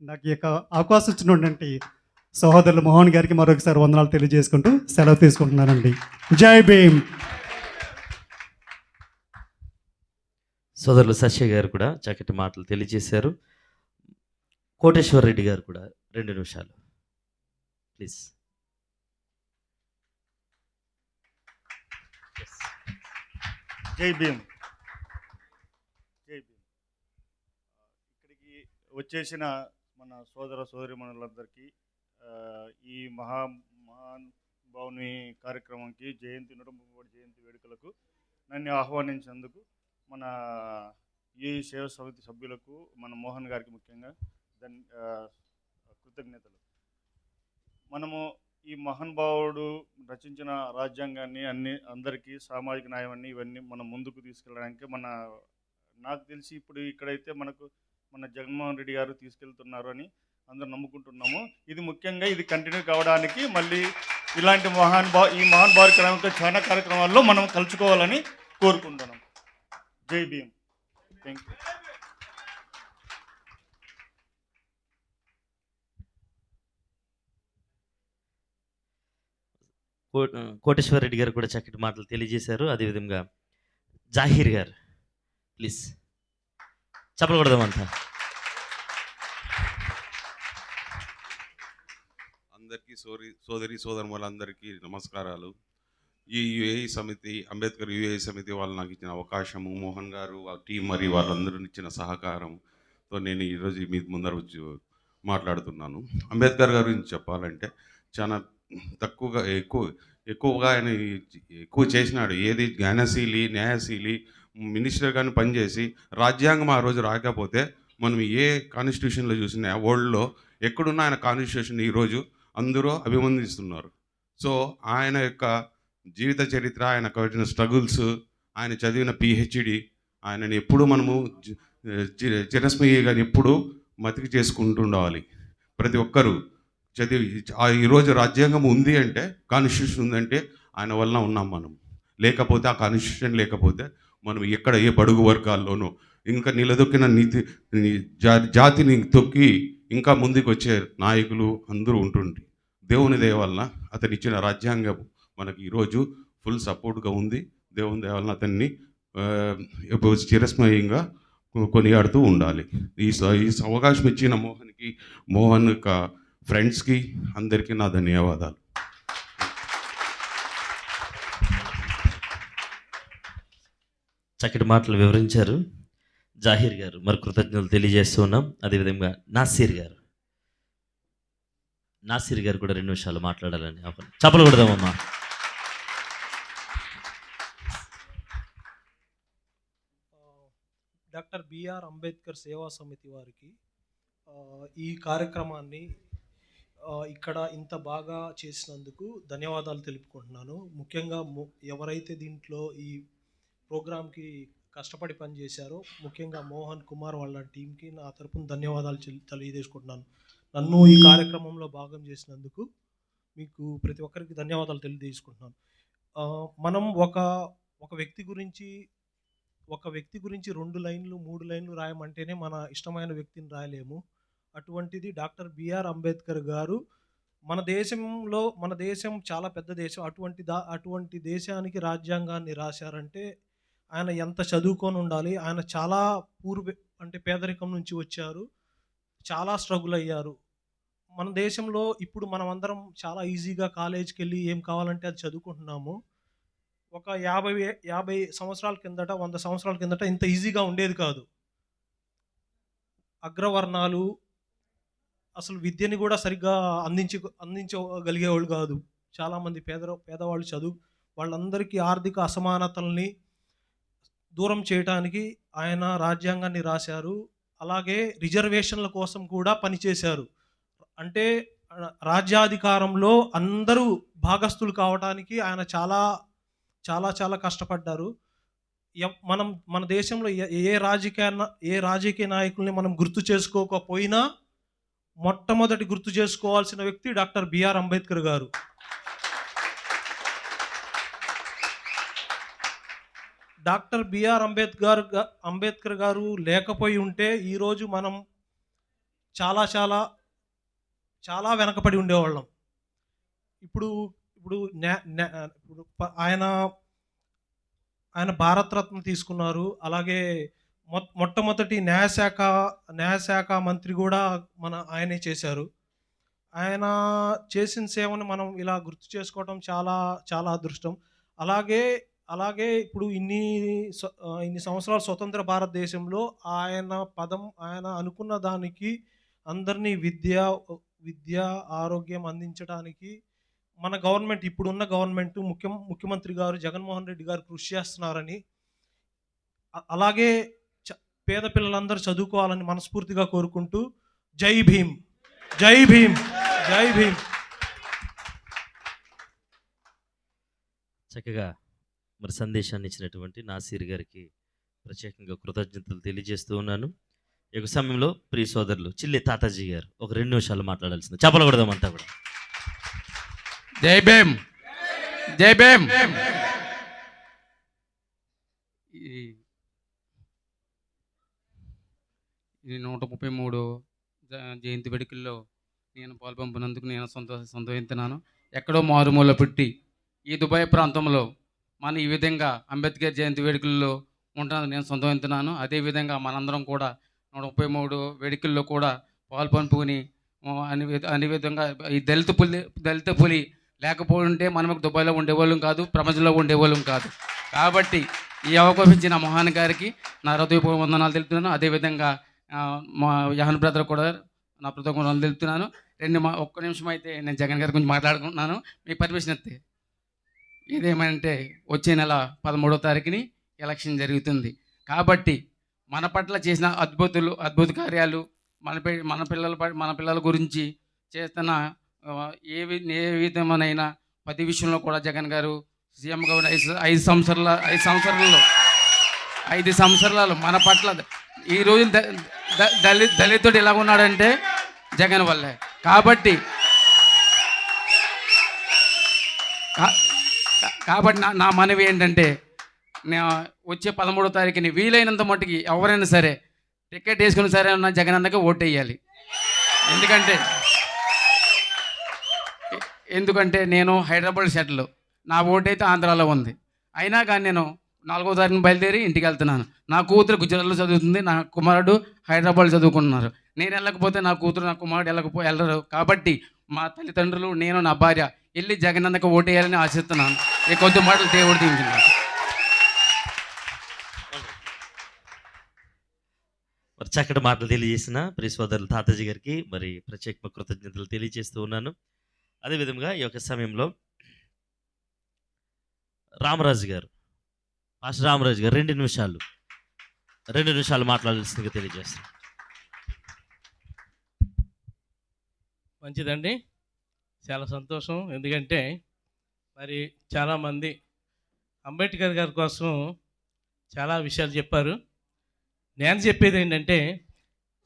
నాకు ఈ యొక్క అవకాశం ఇచ్చినటువంటి సహోదరులు మోహన్ గారికి మరొకసారి వందనాలు తెలియజేసుకుంటూ సెలవు తీసుకుంటున్నానండి. జై భీమ్. సోదరులు సత్య గారు కూడా చక్కటి మాటలు తెలియజేశారు. కోటేశ్వర్ రెడ్డి గారు కూడా 2 నిమిషాలు ప్లీజ్. జై భీమ్. జై భీమ్. ఇక్కడికి వచ్చేసిన మన సోదర సోదరిమణులందరికీ ఈ మహానుభావుని కార్యక్రమంకి జయంతి 133 జయంతి వేడుకలకు నన్ను ఆహ్వానించినందుకు మన ఈ సేవా సమితి సభ్యులకు, మన మోహన్ గారికి ముఖ్యంగా కృతజ్ఞతలు. మనము ఈ మహానుభావుడు రచించిన రాజ్యాంగాన్ని అందరికీ సామాజిక న్యాయాన్ని ఇవన్నీ మనం ముందుకు తీసుకెళ్ళడానికి నాకు తెలిసి ఇప్పుడు ఇక్కడైతే మన జగన్మోహన్ రెడ్డి గారు తీసుకెళ్తున్నారు అని అందరూ నమ్ముకుంటున్నాము. ఇది ముఖ్యంగా ఇది కంటిన్యూ కావడానికి మళ్ళీ ఇలాంటి ఈ మహానుభావు చాలా కార్యక్రమాల్లో మనం కలుసుకోవాలని కోరుకుంటున్నాం. జై భీమ్. Thank you. కోటేశ్వర్ రెడ్డి గారు కూడా చక్కటి మాటలు తెలియజేశారు. అదేవిధంగా జాహీర్ గారు ప్లీజ్ చెప్పలు కొడదామంతా. అందరికీ సోదరి సోదరులందరికీ నమస్కారాలు. ఈ యుఏఈ సమితి, అంబేద్కర్ యుఏఈ సమితి వాళ్ళు నాకు ఇచ్చిన అవకాశము, మోహన్ గారు ఆ టీం మరియు వాళ్ళందరూ ఇచ్చిన సహకారంతో నేను ఈరోజు మీ ముందర వచ్చి మాట్లాడుతున్నాను. అంబేద్కర్ గారి గురించి చెప్పాలంటే చాలా ఎక్కువగా ఆయన ఎక్కువ చేసినాడు. ఏది జ్ఞానశీలి, న్యాయశీలి, మినిస్టర్ కానీ పనిచేసి రాజ్యాంగం ఆ రోజు రాకపోతే మనం ఏ కాన్స్టిట్యూషన్లో చూసినా వరల్డ్లో ఎక్కడున్నా ఆయన కాన్స్టిట్యూషన్ ఈరోజు అందరూ అభినందిస్తున్నారు. సో ఆయన యొక్క జీవిత చరిత్ర, ఆయన వచ్చిన స్ట్రగుల్స్, ఆయన చదివిన పిహెచ్డి, ఆయనని ఎప్పుడూ మనము చిరస్మృతిగా ఎప్పుడూ మతికి చేసుకుంటుండాలి. ప్రతి ఒక్కరూ చదివి ఈరోజు రాజ్యాంగం ఉంది అంటే, కాన్స్టిట్యూషన్ ఉందంటే ఆయన వల్ల ఉన్నాం మనం. లేకపోతే ఆ కాన్స్టిట్యూషన్ లేకపోతే మనం ఎక్కడ ఏ బడుగు వర్గాల్లోనూ ఇంకా నిలదొక్కిన జాతిని తొక్కి ఇంకా ముందుకు వచ్చే నాయకులు అందరూ ఉంటుండి, దేవుని దయ వలన అతను ఇచ్చిన రాజ్యాంగం మనకి ఈరోజు ఫుల్ సపోర్ట్గా ఉంది. దేవుని దయ వలన అతన్ని చిరస్మయంగా కొనియాడుతూ ఉండాలి. ఈ అవకాశం ఇచ్చిన మోహన్ యొక్క ఫ్రెండ్స్కి అందరికీ నా ధన్యవాదాలు. చక్కటి మాటలు వివరించారు జాహీర్ గారు, మరి కృతజ్ఞతలు తెలియజేస్తూ ఉన్నాం. అదేవిధంగా నాసీర్ గారు కూడా 2 నిమిషాలు మాట్లాడాలని చెప్పలు కొడదామమ్మా. డాక్టర్ బిఆర్ అంబేద్కర్ సేవా సమితి వారికి ఈ కార్యక్రమాన్ని ఇక్కడ ఇంత బాగా చేసినందుకు ధన్యవాదాలు తెలుపుకుంటున్నాను. ముఖ్యంగా ఎవరైతే దీంట్లో ఈ ప్రోగ్రామ్కి కష్టపడి పనిచేశారో, ముఖ్యంగా మోహన్ కుమార్ వాళ్ళ టీంకి నా తరపున ధన్యవాదాలు తెలియజేసుకుంటున్నాను. నన్ను ఈ కార్యక్రమంలో భాగం చేసినందుకు మీకు ప్రతి ఒక్కరికి ధన్యవాదాలు తెలియజేసుకుంటున్నాను. మనం ఒక వ్యక్తి గురించి 2 లైన్లు 3 లైన్లు రాయమంటేనే మన ఇష్టమైన వ్యక్తిని రాయలేము. అటువంటిది డాక్టర్ బిఆర్ అంబేద్కర్ గారు మన దేశం చాలా పెద్ద దేశం, అటువంటి దేశానికి రాజ్యాంగాన్ని రాశారంటే ఆయన ఎంత చదువుకొని ఉండాలి. ఆయన చాలా పేదరికం నుంచి వచ్చారు, చాలా స్ట్రగుల్ అయ్యారు. మన దేశంలో ఇప్పుడు మనం అందరం చాలా ఈజీగా కాలేజీకి వెళ్ళి ఏం కావాలంటే అది చదువుకుంటున్నాము. ఒక 50 సంవత్సరాల కిందట, 100 సంవత్సరాల కిందట ఇంత ఈజీగా ఉండేది కాదు. అగ్రవర్ణాలు అసలు విద్యని కూడా సరిగ్గా అందించగలిగేవాళ్ళు కాదు. చాలామంది పేదవాళ్ళు వాళ్ళందరికీ ఆర్థిక అసమానతల్ని దూరం చేయడానికి ఆయన రాజ్యాంగాన్ని రాశారు. అలాగే రిజర్వేషన్ల కోసం కూడా పనిచేశారు. అంటే రాజ్యాధికారంలో అందరూ భాగస్థులు కావడానికి ఆయన చాలా చాలా చాలా కష్టపడ్డారు. మన దేశంలో ఏ రాజకీయ నాయకుల్ని మనం గుర్తు చేసుకోకపోయినా మొట్టమొదటి గుర్తు చేసుకోవాల్సిన వ్యక్తి డాక్టర్ బిఆర్ అంబేద్కర్ గారు. డాక్టర్ అంబేద్కర్ గారు లేకపోయి ఉంటే ఈరోజు మనం చాలా చాలా చాలా వెనకబడి ఉండేవాళ్ళం. ఇప్పుడు ఇప్పుడు ఆయన భారతరత్న తీసుకున్నారు. అలాగే మొట్టమొదటి న్యాయశాఖ మంత్రి కూడా ఆయనే చేశారు. ఆయన చేసిన సేవను మనం ఇలా గుర్తు చేసుకోవడం చాలా చాలా అదృష్టం. అలాగే ఇప్పుడు ఇన్ని సంవత్సరాలు స్వతంత్ర భారతదేశంలో ఆయన అనుకున్న దానికి అందరినీ విద్య ఆరోగ్యం అందించడానికి మన గవర్నమెంట్, ఇప్పుడున్న గవర్నమెంట్, ముఖ్యమంత్రి గారు జగన్మోహన్ రెడ్డి గారు కృషి చేస్తున్నారని, అలాగే పేద పిల్లలందరూ చదువుకోవాలని మనస్ఫూర్తిగా కోరుకుంటూ జై భీమ్, జై భీమ్, జై భీమ్. చక్కగా మరి సందేశాన్ని ఇచ్చినటువంటి నాసీర్ గారికి ప్రత్యేకంగా కృతజ్ఞతలు తెలియజేస్తూ ఉన్నాను. ఈ యొక్క సమయంలో ప్రియ సోదరులు చిల్లి తాతాజీ గారు ఒక 2 నిమిషాలు మాట్లాడాల్సింది. చెప్పలకూడదాం అంతా కూడా. జై భీమ్, జై భీమ్. ఈ 133 జయంతి వేడుకల్లో నేను పాల్పంపినందుకు నేను సంతోషిస్తున్నాను. ఎక్కడో మారుమూల పుట్టి ఈ దుబాయ్ ప్రాంతంలో మన ఈ విధంగా అంబేద్కర్ జయంతి వేడుకల్లో ఉంటున్నందుకు నేను సంతోషిస్తున్నాను. అదేవిధంగా మనందరం కూడా 133 వేడుకల్లో కూడా పాల్పంపుకొని అనే విధంగా ఈ దళిత పులి లేకపోతే మనం దుబాయ్లో ఉండేవాళ్ళం కాదు, ప్రపంచంలో ఉండేవాళ్ళం కాదు. కాబట్టి ఈ అవకాశం ఇచ్చిన మహాన్ గారికి నా హృదయపూర్వక వందనాలు తెలుపుతున్నాను. అదేవిధంగా మా యహన్ బ్రదర్ కూడా నా కృతజ్ఞతలు తెలుపుతున్నాను. ఒక్క నిమిషం అయితే నేను జగన్ గారి గురించి మాట్లాడుకుంటున్నాను, మీకు పర్మిషన్ ఇస్తే. ఇదేమంటే వచ్చే నెల 13వ తారీఖుని ఎలక్షన్ జరుగుతుంది. కాబట్టి మన పట్ల చేసిన అద్భుత కార్యాలు, మన పిల్లల గురించి చేస్తున్న ఏ విధమైనా ప్రతి విషయంలో కూడా జగన్ గారు సీఎంగా ఉన్న 5 సంవత్సరాలు మన పట్ల ఈరోజు దళితుడు ఎలా ఉన్నాడంటే జగన్ వల్లే. కాబట్టి నా మనవి ఏంటంటే వచ్చే 13వ తారీఖుని వీలైనంత మట్టుకి ఎవరైనా సరే టికెట్ వేసుకుని సరే ఉన్న జగన్ అన్నకి ఓటు వేయాలి. ఎందుకంటే నేను హైదరాబాద్ సెటిల్, నా ఓటు అయితే ఆంధ్రాలో ఉంది. అయినా కానీ నేను 4వ తారీఖున బయలుదేరి ఇంటికి వెళ్తున్నాను. నా కూతురు గుజరాత్లో చదువుతుంది, నా కుమారుడు హైదరాబాద్ చదువుకుంటున్నారు. నేను వెళ్ళకపోతే నా కూతురు నా కుమారుడు వెళ్ళరు. కాబట్టి మా తల్లిదండ్రులు, నేను, నా భార్య వెళ్ళి జగనన్నకు ఓటు వేయాలని ఆశిస్తున్నాను. ఈ కొద్ది మాటలు దేవుడు దీవించినాడు. మరి చక్కటి మాటలు తెలియజేసిన ప్రియ సోదరులు తాతాజీ గారికి మరి ప్రత్యేక కృతజ్ఞతలు తెలియజేస్తూ ఉన్నాను. అదేవిధంగా ఈ యొక్క సమయంలో రామరాజు గారు, పాస్టర్ రామరాజు గారు 2 నిమిషాలు మాట్లాడాల్సిందిగా తెలియజేస్తాను. మంచిదండి, చాలా సంతోషం. ఎందుకంటే మరి చాలామంది అంబేద్కర్ గారి కోసం చాలా విషయాలు చెప్పారు. నేను చెప్పేది ఏంటంటే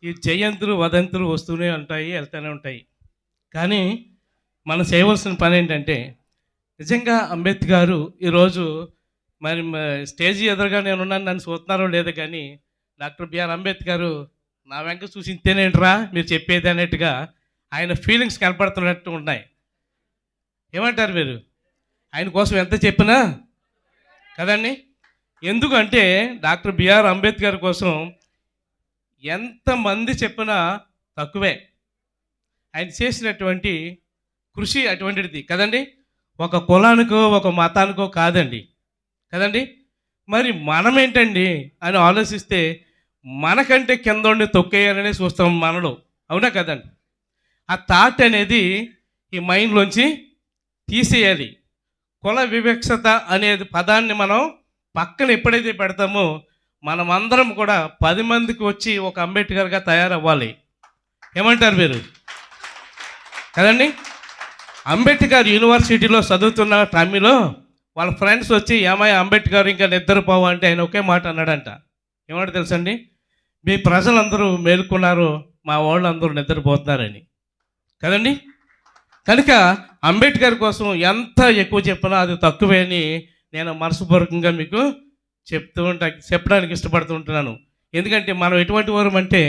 ఈ జయంతులు వదంతులు వస్తూనే ఉంటాయి, వెళ్తూనే ఉంటాయి. కానీ మనం చేయవలసిన పని ఏంటంటే నిజంగా అంబేద్కర్ గారు ఈరోజు మరి స్టేజీ ఎదురుగా నేనున్నాను, నన్ను చూస్తున్నారో లేదో కానీ డాక్టర్ బిఆర్ అంబేద్కర్ నా వెంక చూసి ఇంతేనేంట్రా మీరు చెప్పేది అన్నట్టుగా ఆయన ఫీలింగ్స్ కనపడుతున్నట్టు ఉన్నాయి. ఏమంటారు మీరు? ఆయన కోసం ఎంత చెప్పినా కదండి. ఎందుకంటే డాక్టర్ బిఆర్ అంబేద్కర్ కోసం ఎంతమంది చెప్పినా తక్కువే. ఆయన చేసినటువంటి కృషి అటువంటిది కదండి. ఒక కులానికో ఒక మతానికో కాదండి కదండి. మరి మనం ఏంటండి అని ఆలోచిస్తే మనకంటే కింద ఉండి తొక్కేయాలనే చూస్తాం మనలో, అవునా కదండి. ఆ థాట్ అనేది ఈ మైండ్లోంచి తీసేయాలి. కుల వివక్షత అనేది పదాన్ని మనం పక్కన ఎప్పుడైతే పెడతామో మనమందరం కూడా 10 మందికి వచ్చి ఒక అంబేద్కర్గా తయారవ్వాలి. ఏమంటారు మీరు? కదండి. అంబేద్కర్ యూనివర్సిటీలో చదువుతున్న టైంలో వాళ్ళ ఫ్రెండ్స్ వచ్చి ఏమయ్య అంబేద్కర్ ఇంకా నిద్రపోవు అంటే ఆయన ఒకే మాట అన్నాడంట. ఏమంటే తెలుసండి, మీ ప్రజలందరూ మేలుకున్నారు, మా వాళ్ళందరూ నిద్రపోతున్నారని కదండి. కనుక అంబేద్కర్ కోసం ఎంత ఎక్కువ చెప్పినా అది తక్కువే అని నేను మనస్ఫూర్వకంగా మీకు చెప్పడానికి ఇష్టపడుతూ ఉంటున్నాను. ఎందుకంటే మనం ఎటువంటి వారం అంటే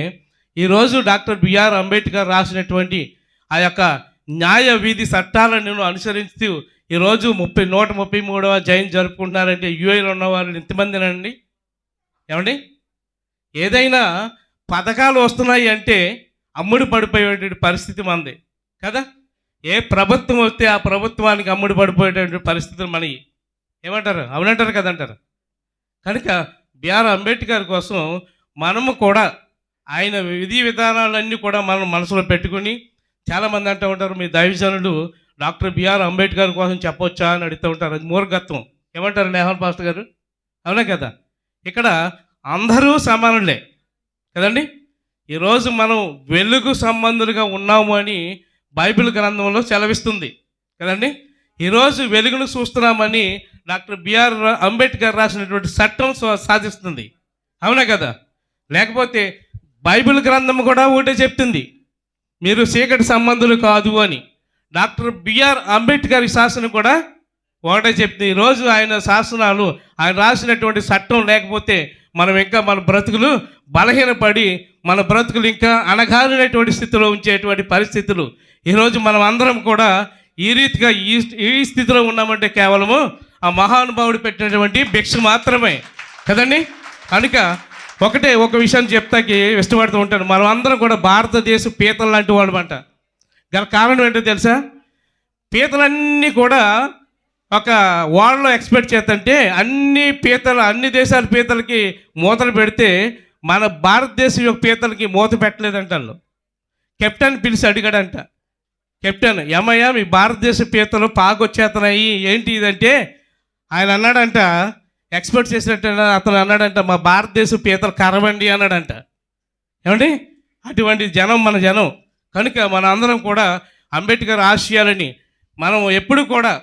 ఈరోజు డాక్టర్ బిఆర్ అంబేద్కర్ రాసినటువంటి ఆ యొక్క న్యాయ వీధి చట్టాలను అనుసరిస్తూ ఈరోజు 133వ జయంతి జరుపుకుంటున్నారంటే యూఏలో ఉన్నవారు ఎంతమందినండి? ఏమండి, ఏదైనా పథకాలు వస్తున్నాయి అంటే అమ్ముడు పడిపోయేటువంటి పరిస్థితి మనది కదా. ఏ ప్రభుత్వం వస్తే ఆ ప్రభుత్వానికి అమ్ముడు పడిపోయేటువంటి పరిస్థితులు మనవి. ఏమంటారు? అవునంటారు కదంటారు. కనుక బిఆర్ అంబేద్కర్ కోసం మనము కూడా ఆయన విధి విధానాలన్నీ కూడా మనం మనసులో పెట్టుకుని, చాలామంది అంటూ ఉంటారు మీ దైవజనులు డాక్టర్ బిఆర్ అంబేద్కర్ కోసం చెప్పొచ్చా అని అడుగుతూ ఉంటారు. అది మూర్ఖత్వం. ఏమంటారు నేహల్ పాస్టర్ గారు? అవునా కదా. ఇక్కడ అందరూ సమానులే కదండి. ఈరోజు మనం వెలుగు సంబంధులుగా ఉన్నాము అని బైబిల్ గ్రంథంలో సెలవిస్తుంది కదండి. ఈరోజు వెలుగును చూస్తున్నామని డాక్టర్ బిఆర్ అంబేద్కర్ రాసినటువంటి చట్టం సాధిస్తుంది. అవునా కదా. లేకపోతే బైబిల్ గ్రంథం కూడా ఒకటే చెప్తుంది, మీరు చీకటి సంబంధులు కాదు అని. డాక్టర్ బిఆర్ అంబేద్కర్ శాసనం కూడా ఒకటే చెప్తుంది. ఈరోజు ఆయన శాసనాలు, ఆయన రాసినటువంటి చట్టం లేకపోతే మనం ఇంకా మన బ్రతుకులు బలహీనపడి మన బ్రతుకులు ఇంకా అణగారినటువంటి స్థితిలో ఉంచేటువంటి పరిస్థితులు. ఈరోజు మనం అందరం కూడా ఈ రీతిగా ఈ స్థితిలో ఉన్నామంటే కేవలము ఆ మహానుభావుడు పెట్టినటువంటి భిక్ష మాత్రమే కదండి. కనుక ఒక విషయాన్ని చెప్తాకి ఇష్టపడుతూ ఉంటాను. మనం అందరం కూడా భారతదేశ పీతలు లాంటి వాళ్ళు అంట. గల కారణం ఏంటో తెలుసా? పీతలన్నీ కూడా ఒక వాళ్ళలో ఎక్స్పెక్ట్ చేస్తుంటే అన్ని దేశాల పీతలకి మూతలు పెడితే మన భారతదేశం యొక్క పీతలకి మూత పెట్టలేదంట. వాళ్ళు కెప్టెన్ పిలిచి అడిగాడంట, కెప్టెన్ ఏమయ్యా మీ భారతదేశ పీతలు పాకొచ్చేస్తున్నాయి ఏంటి ఇదంటే, ఆయన అన్నాడంట, ఎక్స్పెక్ట్ చేసినట్టు అతను అన్నాడంట, మా భారతదేశ పీతలు కరవండి అన్నాడంట. ఏమండి, అటువంటి జనం మన జనం. కనుక మన అందరం కూడా అంబేద్కర్ ఆశయాలని మనం ఎప్పుడు కూడా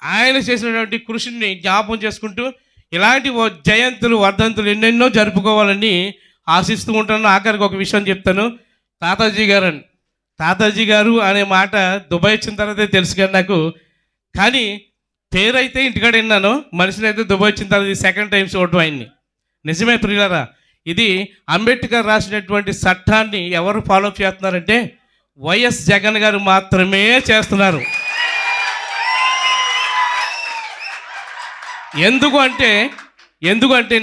ఆయన చేసినటువంటి కృషిని జ్ఞాపకం చేసుకుంటూ ఇలాంటి జయంతులు వర్ధంతులు ఎన్నెన్నో జరుపుకోవాలని ఆశిస్తూ ఉంటాను. ఆఖరికి ఒక విషయం చెప్తాను. తాతాజీ గారు అనే మాట దుబాయ్ వచ్చిన తర్వాతే తెలుసు కానీ నాకు, కానీ పేరైతే ఇంటికాడ విన్నాను, మనిషిని అయితే దుబాయ్ వచ్చిన తర్వాత సెకండ్ టైం చూడటం ఆయన్ని. నిజమే ప్రియులారా, ఇది అంబేద్కర్ రాసినటువంటి చట్టాన్ని ఎవరు ఫాలో అప్ చేస్తున్నారంటే వైఎస్ జగన్ గారు మాత్రమే చేస్తున్నారు. ఎందుకు అంటే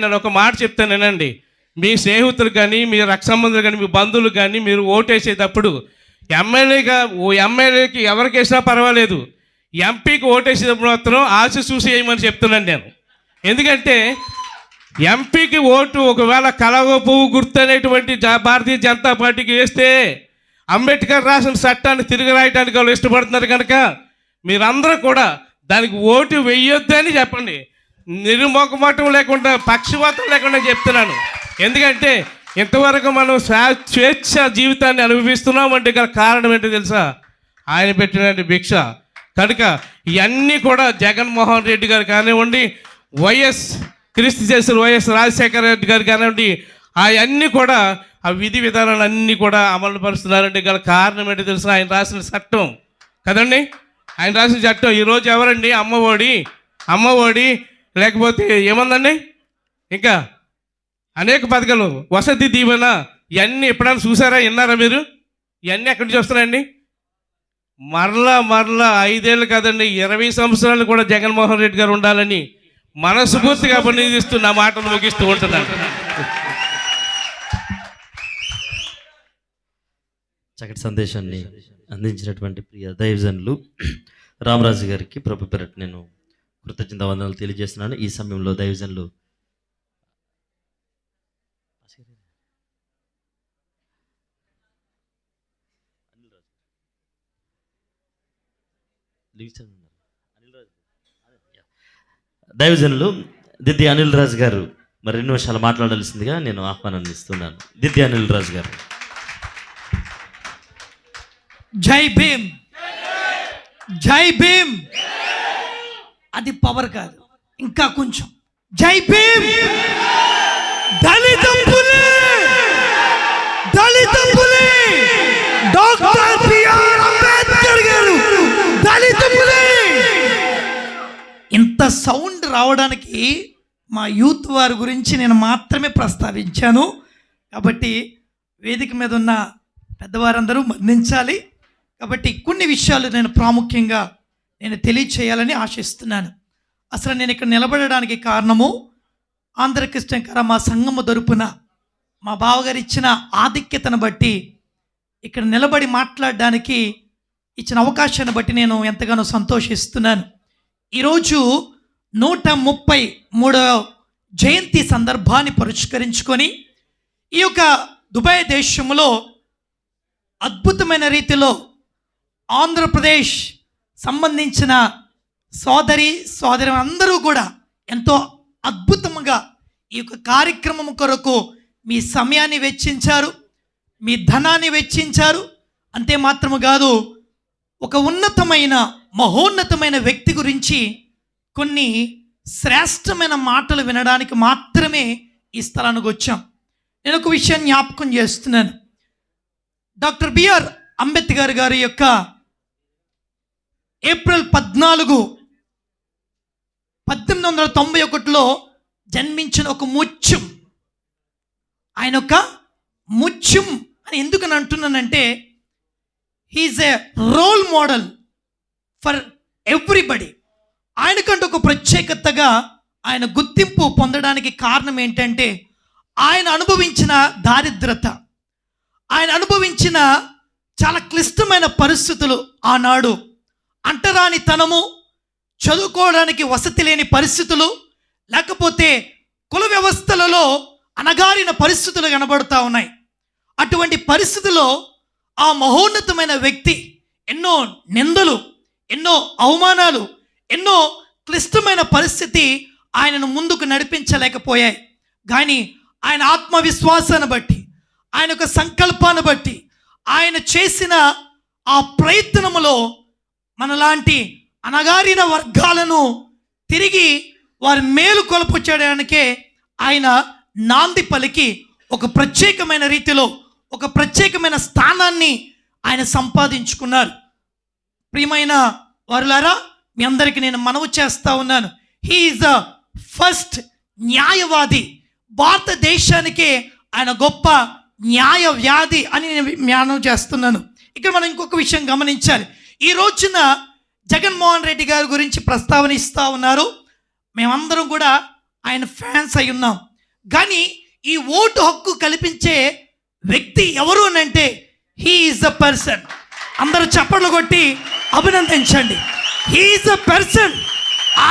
నేను ఒక మాట చెప్తాను వినండి. మీ స్నేహితులు కానీ మీ రక్త సంబంధులు కానీ మీ బంధువులు కానీ మీరు ఓటేసేటప్పుడు ఎమ్మెల్యేకి ఎవరికి వేసినా పర్వాలేదు, ఎంపీకి ఓటేసేటప్పుడు మాత్రం ఆశ చూసి వేయమని చెప్తున్నాను నేను. ఎందుకంటే ఎంపీకి ఓటు ఒకవేళ కలవ పువ్వు గుర్తు అనేటువంటి భారతీయ జనతా పార్టీకి వేస్తే అంబేద్కర్ రాసిన చట్టాన్ని తిరిగి రాయడానికి వాళ్ళు ఇష్టపడుతున్నారు కనుక మీరందరూ కూడా దానికి ఓటు వెయ్యొద్దని చెప్పండి. నిర్మోకమాటం లేకుండా పక్షపాతం లేకుండా చెప్తున్నాను. ఎందుకంటే ఇంతవరకు మనం స్వేచ్ఛ జీవితాన్ని అనుభవిస్తున్నామంటే గల కారణం ఏంటో తెలుసా? ఆయన పెట్టినటువంటి భిక్ష. కనుక ఇవన్నీ కూడా జగన్మోహన్ రెడ్డి గారు కానివ్వండి, క్రీస్తు చేసిన వైఎస్ రాజశేఖర రెడ్డి గారు కానివ్వండి, అవన్నీ కూడా ఆ విధి విధానాలన్నీ కూడా అమలు పరుస్తున్నారంటే గల కారణం ఏంటో తెలుసా? ఆయన రాసిన చట్టం కదండి. ఆయన రాసిన చట్టం. ఈరోజు ఎవరండి అమ్మఒడి లేకపోతే ఏముందండి, ఇంకా అనేక పథకాలు, వసతి దీవెన, ఇవన్నీ ఎప్పుడైనా చూసారా, విన్నారా మీరు? ఇవన్నీ ఎక్కడి నుంచి వస్తున్నాయండి? మరలా 5 ఏళ్ళు కాదండి 20 సంవత్సరాలు కూడా జగన్మోహన్ రెడ్డి గారు ఉండాలని మనస్ఫూర్తిగా అభినందిస్తూ నా మాటలు ముగిస్తూ ఉంటున్నాను. చక్కటి సందేశాన్ని అందించినటువంటి ప్రియ దైవజనులు రామరాజు గారికి ప్రభు పేరట నేను కృతజ్ఞత వందనాలు తెలియజేస్తున్నాను. ఈ సమయంలో దైవజనులు దిద్ది అనిల్ రాజు గారు మరి 2 నిమిషాలు మాట్లాడాల్సిందిగా నేను ఆహ్వానాన్ని ఇస్తున్నాను. దిద్ది అనిల్ రాజు గారు. జై భీమ్, జై భీమ్. అది పవర్ కాదు, ఇంకా కొంచెం జై భీమ్. దళిత పులి డాక్టర్ బిఆర్ అంబేద్కర్ గారు దళిత పులి. ఇంత సౌండ్ రావడానికి మా యూత్ వారి గురించి నేను మాత్రమే ప్రస్తావించాను. కాబట్టి వేదిక మీద ఉన్న పెద్దవారందరూ మన్నించాలి. కాబట్టి కొన్ని విషయాలు నేను ప్రాముఖ్యంగా తెలియచేయాలని ఆశిస్తున్నాను. అసలు నేను ఇక్కడ నిలబడడానికి కారణము ఆంధ్రకృష్ణ మా సంఘము తరపున మా బావగారు ఇచ్చిన ఆధిక్యతను బట్టి ఇక్కడ నిలబడి మాట్లాడడానికి ఇచ్చిన అవకాశాన్ని బట్టి నేను ఎంతగానో సంతోషిస్తున్నాను. ఈరోజు 133వ జయంతి సందర్భాన్ని పురస్కరించుకొని ఈ యొక్క దుబాయ్ దేశంలో అద్భుతమైన రీతిలో ఆంధ్రప్రదేశ్ సంబంధించిన సోదరి అందరూ కూడా ఎంతో అద్భుతంగా ఈ యొక్క కార్యక్రమం కొరకు మీ సమయాన్ని వెచ్చించారు, మీ ధనాన్ని వెచ్చించారు. అంతే మాత్రము కాదు, ఒక ఉన్నతమైన మహోన్నతమైన వ్యక్తి గురించి కొన్ని శ్రేష్టమైన మాటలు వినడానికి మాత్రమే ఈ స్థలానికి వచ్చాం. నేను ఒక విషయాన్ని జ్ఞాపకం చేస్తున్నాను. డాక్టర్ బిఆర్ అంబేద్కర్ గారి యొక్క ఏప్రిల్ 14, 1891లో జన్మించిన ఒక ముత్యం. ఆయన ఒక ముత్యం అని ఎందుకని అంటున్నానంటే, he is a role model for everybody. ఆయనకంటూ ఒక ప్రత్యేకతగా ఆయన గుర్తింపు పొందడానికి కారణం ఏంటంటే, ఆయన అనుభవించిన దారిద్రత, ఆయన అనుభవించిన చాలా క్లిష్టమైన పరిస్థితులు. ఆనాడు అంటరానితనము, చదువుకోవడానికి వసతి లేని పరిస్థితులు, లేకపోతే కుల వ్యవస్థలలో అణగారిన పరిస్థితులు కనబడుతూ ఉన్నాయి. అటువంటి పరిస్థితుల్లో ఆ మహోన్నతమైన వ్యక్తి ఎన్నో నిందలు, ఎన్నో అవమానాలు, ఎన్నో క్లిష్టమైన పరిస్థితి ఆయనను ముందుకు నడిపించలేకపోయాయి. కానీ ఆయన ఆత్మవిశ్వాసాన్ని బట్టి, ఆయన యొక్క సంకల్పాన్ని బట్టి, ఆయన చేసిన ఆ ప్రయత్నములో మనలాంటి అణగారిన వర్గాలను తిరిగి వారి మేలు కొలుపు చేయడానికే ఆయన నాంది పలికి ఒక ప్రత్యేకమైన రీతిలో ఒక ప్రత్యేకమైన స్థానాన్ని ఆయన సంపాదించుకున్నారు. ప్రియమైన వారులారా, మీ అందరికీ నేను మనవి చేస్తా ఉన్నాను, హీ ఈజ్ ద ఫస్ట్ న్యాయవాది. భారతదేశానికే ఆయన గొప్ప న్యాయవాది అని నేను మనవి చేస్తున్నాను. ఇక్కడ మనం ఇంకొక విషయం గమనించాలి. ఈ రోజున జగన్మోహన్ రెడ్డి గారి గురించి ప్రస్తావన ఇస్తూ ఉన్నారు. మేమందరం కూడా ఆయన ఫ్యాన్స్ అయి ఉన్నాం. కానీ ఈ ఓటు హక్కు కల్పించే వ్యక్తి ఎవరు అని అంటే, హీ ఈజ్ ద పర్సన్. అందరూ చప్పట్లు కొట్టి అభినందించండి. He is the person.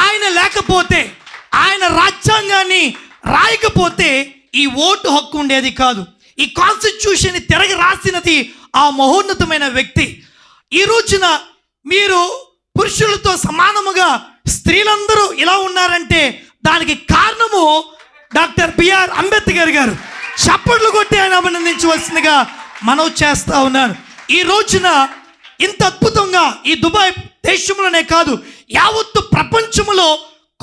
ఆయన లేకపోతే, ఆయన రాజ్యాంగాన్ని రాయకపోతే ఈ ఓటు హక్కు ఉండేది కాదు. ఈ కాన్స్టిట్యూషన్ తిరగ రాసినది ఆ మహోన్నతమైన వ్యక్తి. ఈ రోజున మీరు పురుషులతో సమానముగా స్త్రీలందరూ ఇలా ఉన్నారంటే దానికి కారణము డాక్టర్ బిఆర్ అంబేద్కర్ గారు. చప్పట్లు కొట్టి ఆయన అభినందించవలసిందిగా మనవి చేస్తా ఉన్నాను. ఈ రోజున ఇంత అద్భుతంగా ఈ దుబాయ్ దేశంలోనే కాదు, యావత్తు ప్రపంచంలో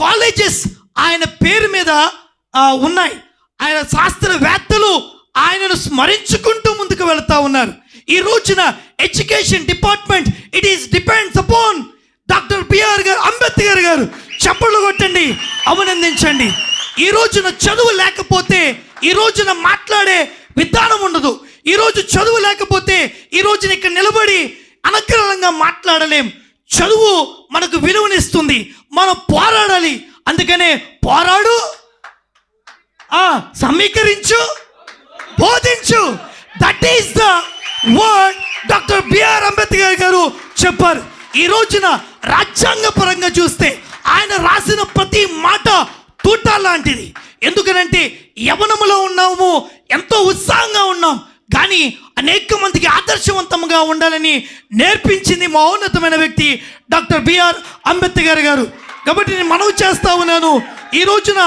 కాలేజెస్ ఆయన పేరు మీద ఉన్నాయి. ఆయన శాస్త్రవేత్తలు ఆయనను స్మరించుకుంటూ ముందుకు వెళ్తా ఉన్నారు. ఈ రోజున education department it is depends upon doctor BR Ambedkar garu. చప్పట్లు కొట్టండి, అభినందించండి. ఈ రోజున చదువు లేకపోతే ఈ రోజున మాట్లాడే విధానం ఉండదు. ఈరోజు చదువు లేకపోతే ఈ రోజున ఇక్కడ నిలబడి అనగ్రహంగా మాట్లాడలేం. చదువు మనకు విలువనిస్తుంది. మనం పోరాడాలి. అందుకనే పోరాడు, సమీకరించు, బోధించు. That is the word doctor BR Ambedkar గారు చెప్పారు. ఈ రోజున రాజ్యాంగ పరంగా చూస్తే ఆయన రాసిన ప్రతి మాట తూటా లాంటిది. ఎందుకనంటే యవనములో ఉన్నాము, ఎంతో ఉత్సాహంగా ఉన్నాం, కానీ అనేక మందికి ఆదర్శవంతంగా ఉండాలని నేర్పించింది మహోన్నతమైన వ్యక్తి డాక్టర్ బిఆర్ అంబేద్కర్ గారు. కాబట్టి నేను మనవి చేస్తా ఉన్నాను, ఈ రోజున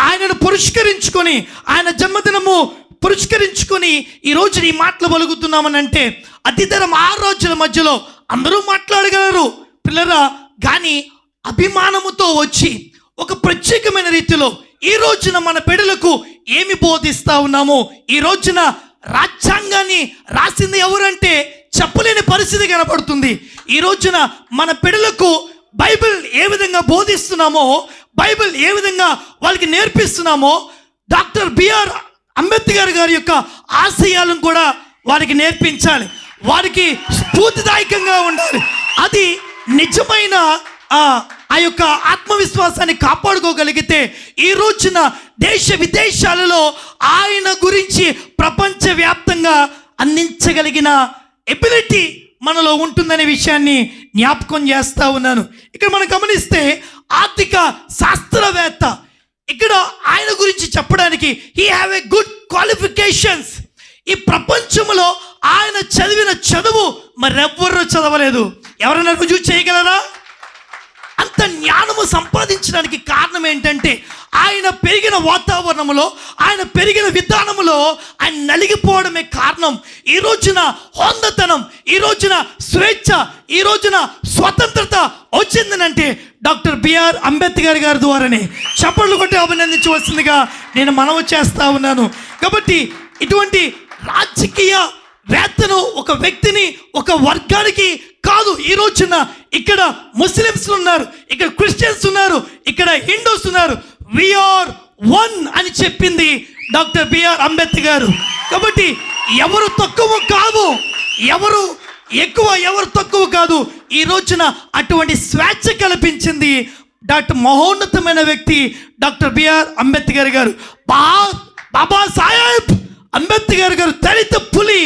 ఆయనను పురస్కరించుకొని, ఆయన జన్మదినము పురస్కరించుకొని ఈ రోజు ఈ మాటలు పలుకుతున్నామని అంటే అతితరం 6 రోజుల మధ్యలో అందరూ మాట్లాడగలరు పిల్లరా. కానీ అభిమానముతో వచ్చి ఒక ప్రత్యేకమైన రీతిలో ఈ రోజున మన బిడ్డలకు ఏమి బోధిస్తా ఉన్నామో, ఈ రోజున రాజ్యాంగాన్ని రాసింది ఎవరంటే చెప్పలేని పరిస్థితి కనపడుతుంది. ఈ రోజున మన బిడ్డలకు బైబిల్ ఏ విధంగా బోధిస్తున్నామో, బైబిల్ ఏ విధంగా వాళ్ళకి నేర్పిస్తున్నామో డాక్టర్ బిఆర్ అంబేద్కర్ గారి యొక్క ఆశయాలను కూడా వారికి నేర్పించాలి, వారికి స్ఫూర్తిదాయకంగా ఉండాలి. అది నిజమైన ఆ యొక్క ఆత్మవిశ్వాసాన్ని కాపాడుకోగలిగితే ఈ రోజున దేశ విదేశాలలో ఆయన గురించి ప్రపంచవ్యాప్తంగా అందించగలిగిన ఎబిలిటీ మనలో ఉంటుందనే విషయాన్ని జ్ఞాపకం చేస్తూ ఉన్నాను. ఇక్కడ మనం గమనిస్తే ఆర్థిక శాస్త్రవేత్త, ఇక్కడ ఆయన గురించి చెప్పడానికి he have a good qualifications. ఈ ప్రపంచంలో ఆయన చదివిన చదువు మరెవ్వరూ చదవలేదు. ఎవరైనా రుజువు చేయగలరా? అంత జ్ఞానము సంపాదించడానికి కారణం ఏంటంటే ఆయన పెరిగిన వాతావరణంలో, ఆయన పెరిగిన విధానంలో ఆయన నలిగిపోవడమే కారణం. ఈ రోజున హోందతనం, ఈ రోజున స్వేచ్ఛ, ఈ రోజున స్వతంత్రత వచ్చిందనంటే డాక్టర్ బిఆర్ అంబేద్కర్ గారి ద్వారానే. చప్పట్లు కొట్టి అభినందించవలసిందిగా నేను మనవి చేస్తా ఉన్నాను. కాబట్టి ఇటువంటి రాజకీయ వేత్తను ఒక వ్యక్తిని ఒక వర్గానికి కాదు, ఈ రోజున ఇక్కడ ముస్లిమ్స్ ఉన్నారు, ఇక్కడ క్రిస్టియన్స్ ఉన్నారు, ఇక్కడ హిందూస్ ఉన్నారు. వీఆర్ వన్ అని చెప్పింది డాక్టర్ బిఆర్ అంబేద్కర్ గారు. కాబట్టి ఎవరు తక్కువ కాదు, ఎవరు ఎక్కువ, ఎవరు తక్కువ కాదు. ఈ రోజున అటువంటి స్వేచ్ఛ కల్పించింది డాక్టర్ మహోన్నతమైన వ్యక్తి డాక్టర్ బిఆర్ అంబేద్కర్ గారు. బాబా సాహెబ్ అంబేద్కర్ గారు దళిత పులి.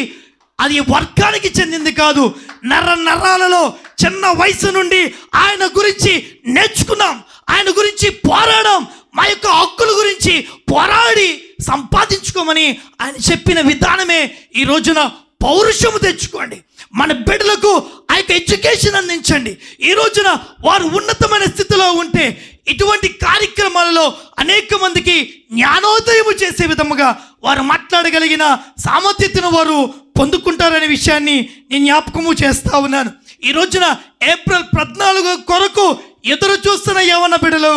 అది వర్గానికి చెందింది కాదు, నరాలలో చిన్న వయసు నుండి ఆయన గురించి నేర్చుకున్నాం, ఆయన గురించి పోరాడాం, మా యొక్క హక్కుల గురించి పోరాడి సంపాదించుకోమని ఆయన చెప్పిన విధానమే ఈ రోజున పౌరుషము తెచ్చుకోండి, మన బిడ్డలకు ఆ యొక్క ఎడ్యుకేషన్ అందించండి. ఈ రోజున వారు ఉన్నతమైన స్థితిలో ఉంటే ఇటువంటి కార్యక్రమాలలో అనేక మందికి జ్ఞానోదయము చేసే విధముగా వారు మాట్లాడగలిగిన సామర్థ్యతను వారు పొందుకుంటారనే విషయాన్ని నేను జ్ఞాపకము చేస్తా ఉన్నాను. ఈ రోజున ఏప్రిల్ 14 కొరకు ఎదురు చూస్తున్న యవ్వన బిడ్డలు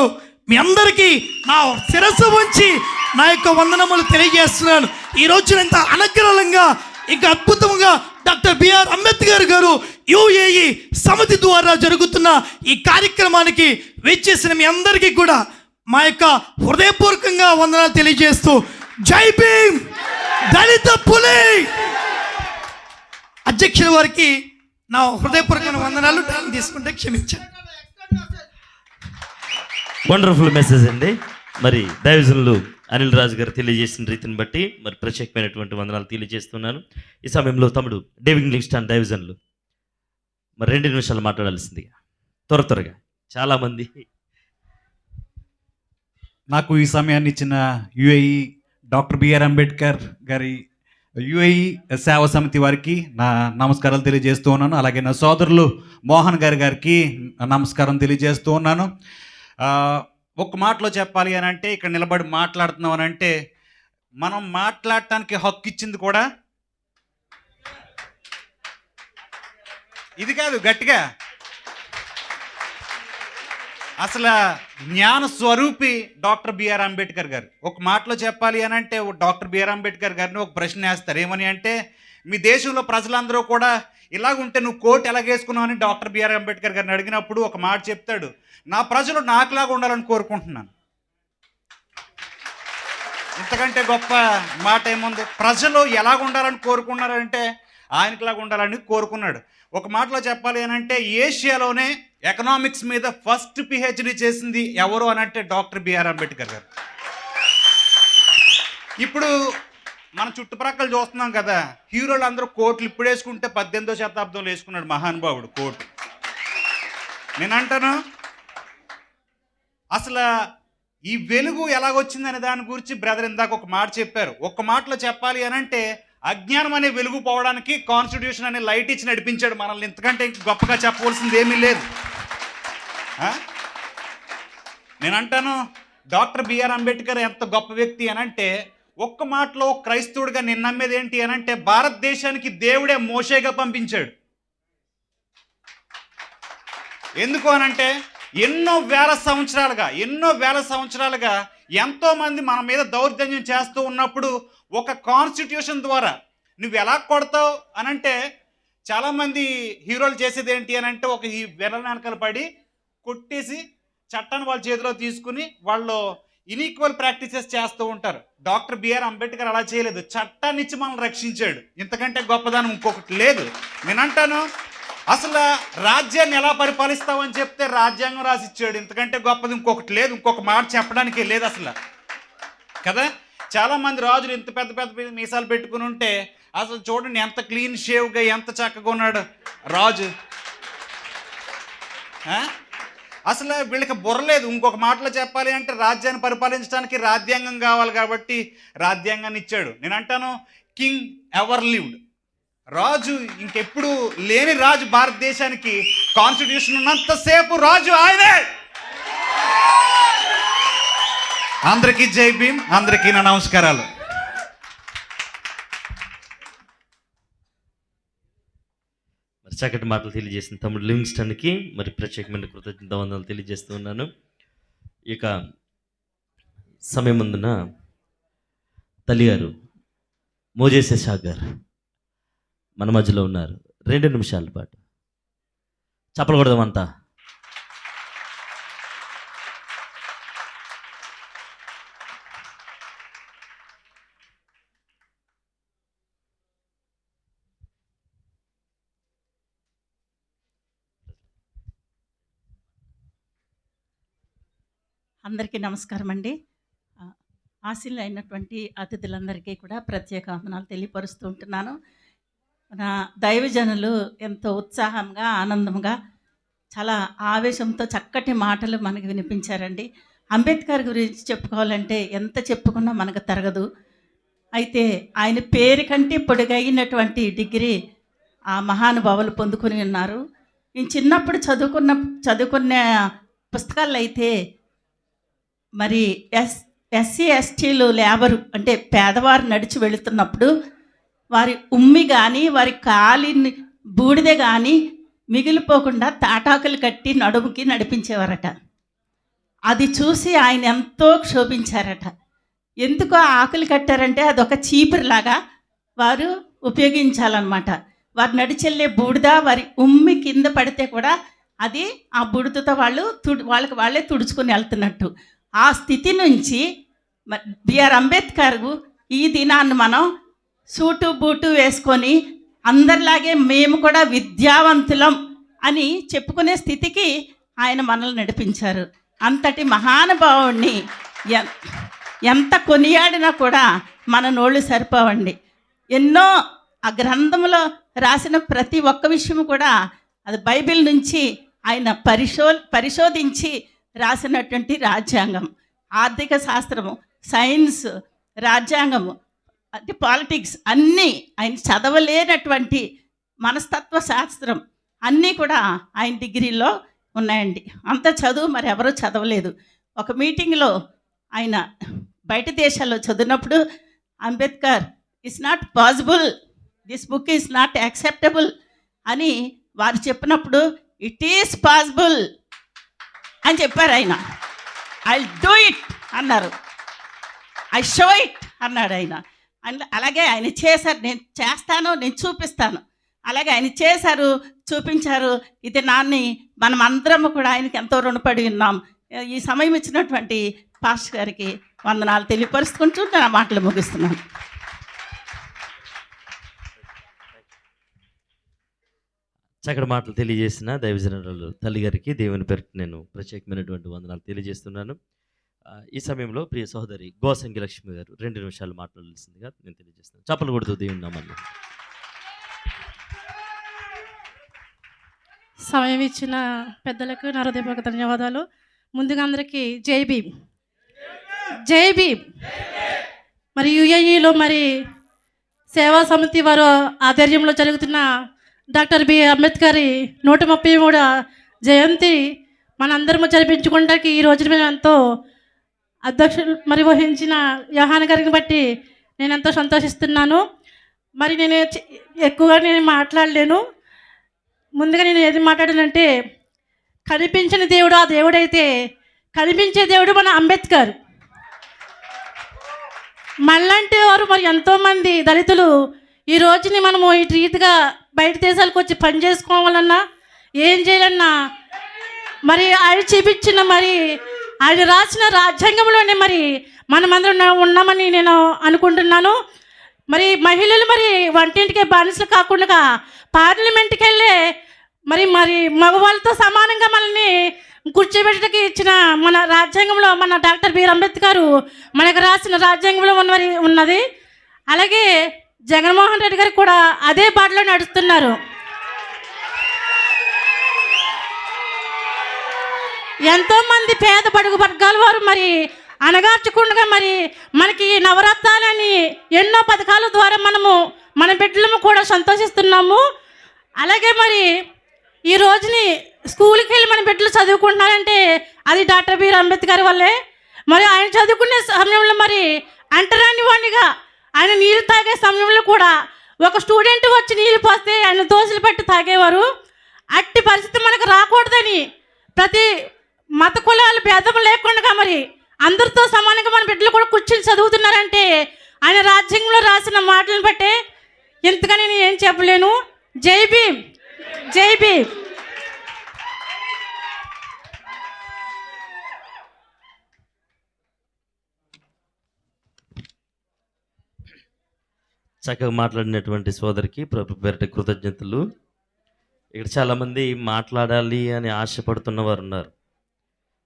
మీ అందరికీ నా శిరస్సు ఉంచి నా యొక్క వందనములు తెలియజేస్తున్నాను. ఈ రోజున ఇంత అనుగ్రహంగా ఇంకా అద్భుతంగా డాక్టర్ బిఆర్ అంబేద్కర్ గారు యుఏఈ సమితి ద్వారా జరుగుతున్న ఈ కార్యక్రమానికి విచ్చేసిన మీ అందరికీ కూడా మా యొక్క హృదయపూర్వకంగా వందనాలు తెలియజేస్తూ జై భీమ్ దళిత పులి అధ్యక్షుల వారికి నా హృదయపూర్వకమైన వందనాలు. టైం తీసుకుంటే క్షమించండి. వండర్ఫుల్ మెసేజ్ అండి. మరి దైవజనులు అనిల్ రాజు గారు తెలియజేసిన రీతిని బట్టి మరి ప్రత్యేకమైనటువంటి వందనాలు తెలియజేస్తున్నాను. ఈ సమయంలో తమ్ముడు డేవిడ్ లింగ్స్టన్ దైవజనులు మరి 2 నిమిషాలు మాట్లాడాల్సిందిగా త్వరగా. చాలామంది నాకు ఈ సమయాన్ని ఇచ్చిన యుఏఈ డాక్టర్ బిఆర్ అంబేద్కర్ గారి యుఏఈ సేవా సమితి వారికి నా నమస్కారాలు తెలియజేస్తూ ఉన్నాను. అలాగే నా సోదరులు మోహన్ గారికి నమస్కారం తెలియజేస్తూ ఉన్నాను. ఒక మాటలో చెప్పాలి అని అంటే ఇక్కడ నిలబడి మాట్లాడుతున్నాం అని అంటే మనం మాట్లాడటానికి హక్కు ఇచ్చింది కూడా ఇది కాదు, గట్టిగా అసలు జ్ఞాన స్వరూపి డాక్టర్ బిఆర్ అంబేద్కర్ గారు. ఒక మాటలో చెప్పాలి అని అంటే డాక్టర్ బిఆర్ అంబేద్కర్ గారిని ఒక ప్రశ్న వేస్తారు. ఏమని అంటే, మీ దేశంలో ప్రజలందరూ కూడా ఇలాగుంటే నువ్వు కోట్ ఎలాగేసుకున్నావు అని డాక్టర్ బిఆర్ అంబేద్కర్ గారిని అడిగినప్పుడు ఒక మాట చెప్తాడు, నా ప్రజలు నాకులాగా ఉండాలని కోరుకుంటున్నాను. ఇంతకంటే గొప్ప మాట ఏముంది? ప్రజలు ఎలాగ ఉండాలని కోరుకున్నారంటే ఆయనకులాగా ఉండాలని కోరుకున్నాడు. ఒక మాటలో చెప్పాలి అని అంటే ఏషియాలోనే ఎకనామిక్స్ మీద ఫస్ట్ పిహెచ్డి చేసింది ఎవరు అని అంటే డాక్టర్ బిఆర్ అంబేద్కర్ గారు. ఇప్పుడు మన చుట్టుప్రక్కల చూస్తున్నాం కదా, హీరోలు అందరూ కోట్లు ఇప్పుడు వేసుకుంటే 18వ శతాబ్దంలో వేసుకున్నాడు మహానుభావుడు కోటు. నేను అంటాను అసలు ఈ వెలుగు ఎలాగొచ్చిందనే దాని గురించి బ్రదర్ ఇందాక ఒక మాట చెప్పారు. ఒక్క మాటలో చెప్పాలి అని అంటే అజ్ఞానం అనే వెలుగు పోవడానికి కాన్స్టిట్యూషన్ అనే లైట్ ఇచ్చి నడిపించాడు మనల్ని. ఇంతకంటే గొప్పగా చెప్పవలసింది ఏమీ లేదు. నేను అంటాను డాక్టర్ బిఆర్ అంబేద్కర్ ఎంత గొప్ప వ్యక్తి అని అంటే, ఒక్క మాటలో క్రైస్తవుడిగా నేను నమ్మేది ఏంటి అని అంటే, భారతదేశానికి దేవుడే మోషేగా పంపించాడు. ఎందుకు అనంటే ఎన్నో వేల సంవత్సరాలుగా ఎంతోమంది మన మీద దౌర్జన్యం చేస్తూ ఉన్నప్పుడు ఒక కాన్స్టిట్యూషన్ ద్వారా నువ్వు ఎలా కొడతావు అనంటే, చాలామంది హీరోలు చేసేది ఏంటి అని అంటే ఒక వెనకాల పడి కొట్టేసి చట్టాన్ని వాళ్ళ చేతిలో తీసుకుని వాళ్ళు ఇన్ఈక్వల్ ప్రాక్టీసెస్ చేస్తూ ఉంటారు. డాక్టర్ బిఆర్ అంబేద్కర్ అలా చేయలేదు. చట్టాన్ని ఇచ్చి మనల్ని రక్షించాడు. ఇంతకంటే గొప్పదనం ఇంకొకటి లేదు. నేనంటాను, అసలు రాజ్యాన్ని ఎలా పరిపాలిస్తావని చెప్తే రాజ్యాంగం రాసిచ్చాడు. ఇంతకంటే గొప్పది ఇంకొకటి లేదు. ఇంకొక మాట చెప్పడానికే లేదు అసలు కదా. చాలామంది రాజులు ఇంత పెద్ద పెద్ద మీసాలు పెట్టుకుని ఉంటే అసలు చూడండి ఎంత క్లీన్ షేవ్గా ఎంత చక్కగా ఉన్నాడు రాజు. అసలు వీళ్ళకి బుర్రలేదు. ఇంకొక మాటలో చెప్పాలి అంటే రాజ్యాన్ని పరిపాలించడానికి రాజ్యాంగం కావాలి కాబట్టి రాజ్యాంగాన్ని ఇచ్చాడు. నేను అంటాను, కింగ్ ఎవర్ లివ్డ్, రాజు ఇంకెప్పుడు లేని రాజు. భారతదేశానికి కాన్స్టిట్యూషన్ ఉన్నంతసేపు రాజు ఆయనే. అందరికీ జై భీమ్, అందరికీ నా నమస్కారాలు. చక్కటి మాటలు తెలియజేసిన తమ్ముడు లివింగ్స్టన్కి మరి ప్రత్యేకమైన కృతజ్ఞతావందనాలు తెలియజేస్తూ ఉన్నాను. ఇక సమయం ముందున తల్లిగారు మోజేసే షాక్ గారు మన మధ్యలో ఉన్నారు. 2 నిమిషాల పాటు చప్పలు కొడదామంతా. అందరికీ నమస్కారం అండి. ఆశీలైనటువంటి అతిథులందరికీ కూడా ప్రత్యేక వందనాలు తెలియపరుస్తూ ఉంటున్నాను. మన దైవజనులు ఎంతో ఉత్సాహంగా ఆనందంగా చాలా ఆవేశంతో చక్కటి మాటలు మనకు వినిపించారండి. అంబేద్కర్ గురించి చెప్పుకోవాలంటే ఎంత చెప్పుకున్నా మనకు తరగదు. అయితే ఆయన పేరు కంటే పొడుగైనటువంటి డిగ్రీ ఆ మహానుభావులు పొందుకొని ఉన్నారు. నేను చిన్నప్పుడు చదువుకున్న పుస్తకాల్లో అయితే మరి ఎస్సీ ఎస్టీలు లేబరు అంటే పేదవారు నడిచి వెళుతున్నప్పుడు వారి ఉమ్మి కానీ వారి కాలిని బూడిద కానీ మిగిలిపోకుండా తాటాకులు కట్టి నడుముకి నడిపించేవారట. అది చూసి ఆయన ఎంతో క్షోభించారట. ఎందుకు ఆకులు కట్టారంటే అదొక చీపురులాగా వారు ఉపయోగించాలన్నమాట. వారు నడిచెళ్ళే బూడిద వారి ఉమ్మి కింద పడితే కూడా అది ఆ బూడిదతో వాళ్ళకి వాళ్ళే తుడుచుకొని వెళ్తున్నట్టు. ఆ స్థితి నుంచి బిఆర్ అంబేద్కర్ ఈ దినాన్ని మనం సూటు బూటు వేసుకొని అందరిలాగే మేము కూడా విద్యావంతులం అని చెప్పుకునే స్థితికి ఆయన మనల్ని నడిపించారు. అంతటి మహానుభావుడిని ఎంత కొనియాడినా కూడా మన నోళ్ళు సరిపోవండి. ఎన్నో ఆ గ్రంథంలో రాసిన ప్రతి ఒక్క విషయం కూడా అది బైబిల్ నుంచి ఆయన పరిశోధించి రాసినటువంటి రాజ్యాంగం, ఆర్థిక శాస్త్రము, సైన్స్, రాజ్యాంగము, అంటే పాలిటిక్స్ అన్నీ ఆయన చదవలేనటువంటి మనస్తత్వ శాస్త్రం అన్నీ కూడా ఆయన డిగ్రీలో ఉన్నాయండి. అంత చదువు మరి ఎవరూ చదవలేదు. ఒక మీటింగ్లో ఆయన బయట దేశాల్లో చదివినప్పుడు Ambedkar it's not possible, this book is not acceptable అని వారు చెప్పినప్పుడు ఇట్ ఈస్ పాసిబుల్ అని చెప్పారు. ఆయన ఐ డూ ఇట్ అన్నారు, ఐ షో ఇట్ అన్నాడు ఆయన. అలాగే ఆయన చేశారు. నేను చేస్తాను, నేను చూపిస్తాను. అలాగే ఆయన చేశారు, చూపించారు. ఇది మనం అందరం కూడా ఆయనకి ఎంతో రుణపడి ఉన్నాం. ఈ సమయం ఇచ్చినటువంటి పాస్టర్ గారికి వందనాలు తెలియపరుచుకుంటూ నా మాటలు ముగిస్తున్నాను. చక్కటి మాటలు తెలియజేసిన దైవజనులు తల్లి గారికి దేవుని పేరుకు నేను ప్రత్యేకమైనటువంటి వందనాలు తెలియజేస్తున్నాను. ఈ సమయంలో ప్రియ సహోదరి గోసంగి లక్ష్మి గారు 2 నిమిషాలు మాట్లాడాల్సిందిగా నేను తెలియజేస్తున్నాను. చప్పలు కొడుతూ దేవుని నామములో. సమయం ఇచ్చిన పెద్దలకు నా హృదయపూర్వక ధన్యవాదాలు. ముందుగా అందరికీ జై భీమ్, జై భీమ్. మరి యుఏఈలో మరి సేవా సమితి వారు ఆధ్వర్యంలో జరుగుతున్న డాక్టర్ బిఆర్ అంబేద్కర్ 133వ జయంతి మనందరము జరిపించుకోవడానికి ఈ రోజున మేము ఎంతో అధ్యక్షులు మరి వహించిన యోహాన్ గారిని బట్టి నేను ఎంతో సంతోషిస్తున్నాను. మరి నేను ఎక్కువగా మాట్లాడలేను. ముందుగా నేను ఏది మాట్లాడానంటే, కనిపించిన దేవుడు ఆ దేవుడైతే కనిపించే దేవుడు మన అంబేద్కర్. మనలాంటి వారు మరి ఎంతోమంది దళితులు ఈ రోజుని మనము ఇటు రీతిగా బయట దేశాలకు వచ్చి పని చేసుకోవాలన్నా ఏం చేయాలన్నా మరి ఆయన చూపించిన మరి ఆయన రాసిన రాజ్యాంగంలోనే మరి మనమందరం ఉన్నామని నేను అనుకుంటున్నాను. మరి మహిళలు మరి వంటింటికే బానిసలు కాకుండా పార్లమెంట్కి వెళ్ళే మరి మగవాళ్ళతో సమానంగా మనల్ని కూర్చోబెట్టడానికి ఇచ్చిన మన రాజ్యాంగంలో మన డాక్టర్ బిఆర్ అంబేద్కర్ మనకు రాసిన రాజ్యాంగంలో ఉన్నది. అలాగే జగన్మోహన్ రెడ్డి గారు కూడా అదే బాటలో నడుస్తున్నారు. ఎంతోమంది పేద బడుగు వర్గాల వారు మరి అనగార్చకుండా మరి మనకి నవరత్నాలని ఎన్నో పథకాల ద్వారా మన బిడ్డలము కూడా సంతోషిస్తున్నాము. అలాగే మరి ఈ రోజుని స్కూల్కి వెళ్ళి మన బిడ్డలు చదువుకుంటున్నారంటే అది డాక్టర్ బిఆర్ అంబేద్కర్ వల్లే. మరి ఆయన చదువుకునే సమయంలో మరి అంటరాని వాడిగా ఆయన నీళ్ళు తాగే సమయంలో కూడా ఒక స్టూడెంట్ వచ్చి నీళ్ళు పోస్తే ఆయన దోశలు పెట్టి తాగేవారు. అట్టి పరిస్థితి మనకు రాకూడదని ప్రతి మత కులాలు భేదం లేకుండా మరి అందరితో సమానంగా మన బిడ్డలు కూడా కూర్చొని చదువుతున్నారంటే ఆయన రాజ్యాంగంలో రాసిన మాటలను బట్టే. ఇంతకని నేను ఏం చెప్పలేను. జై భీమ్, జై భీమ్. చక్కగా మాట్లాడినటువంటి సోదరికి ప్రభు పేరిట కృతజ్ఞతలు. ఇక్కడ చాలామంది మాట్లాడాలి అని ఆశపడుతున్న వారు ఉన్నారు.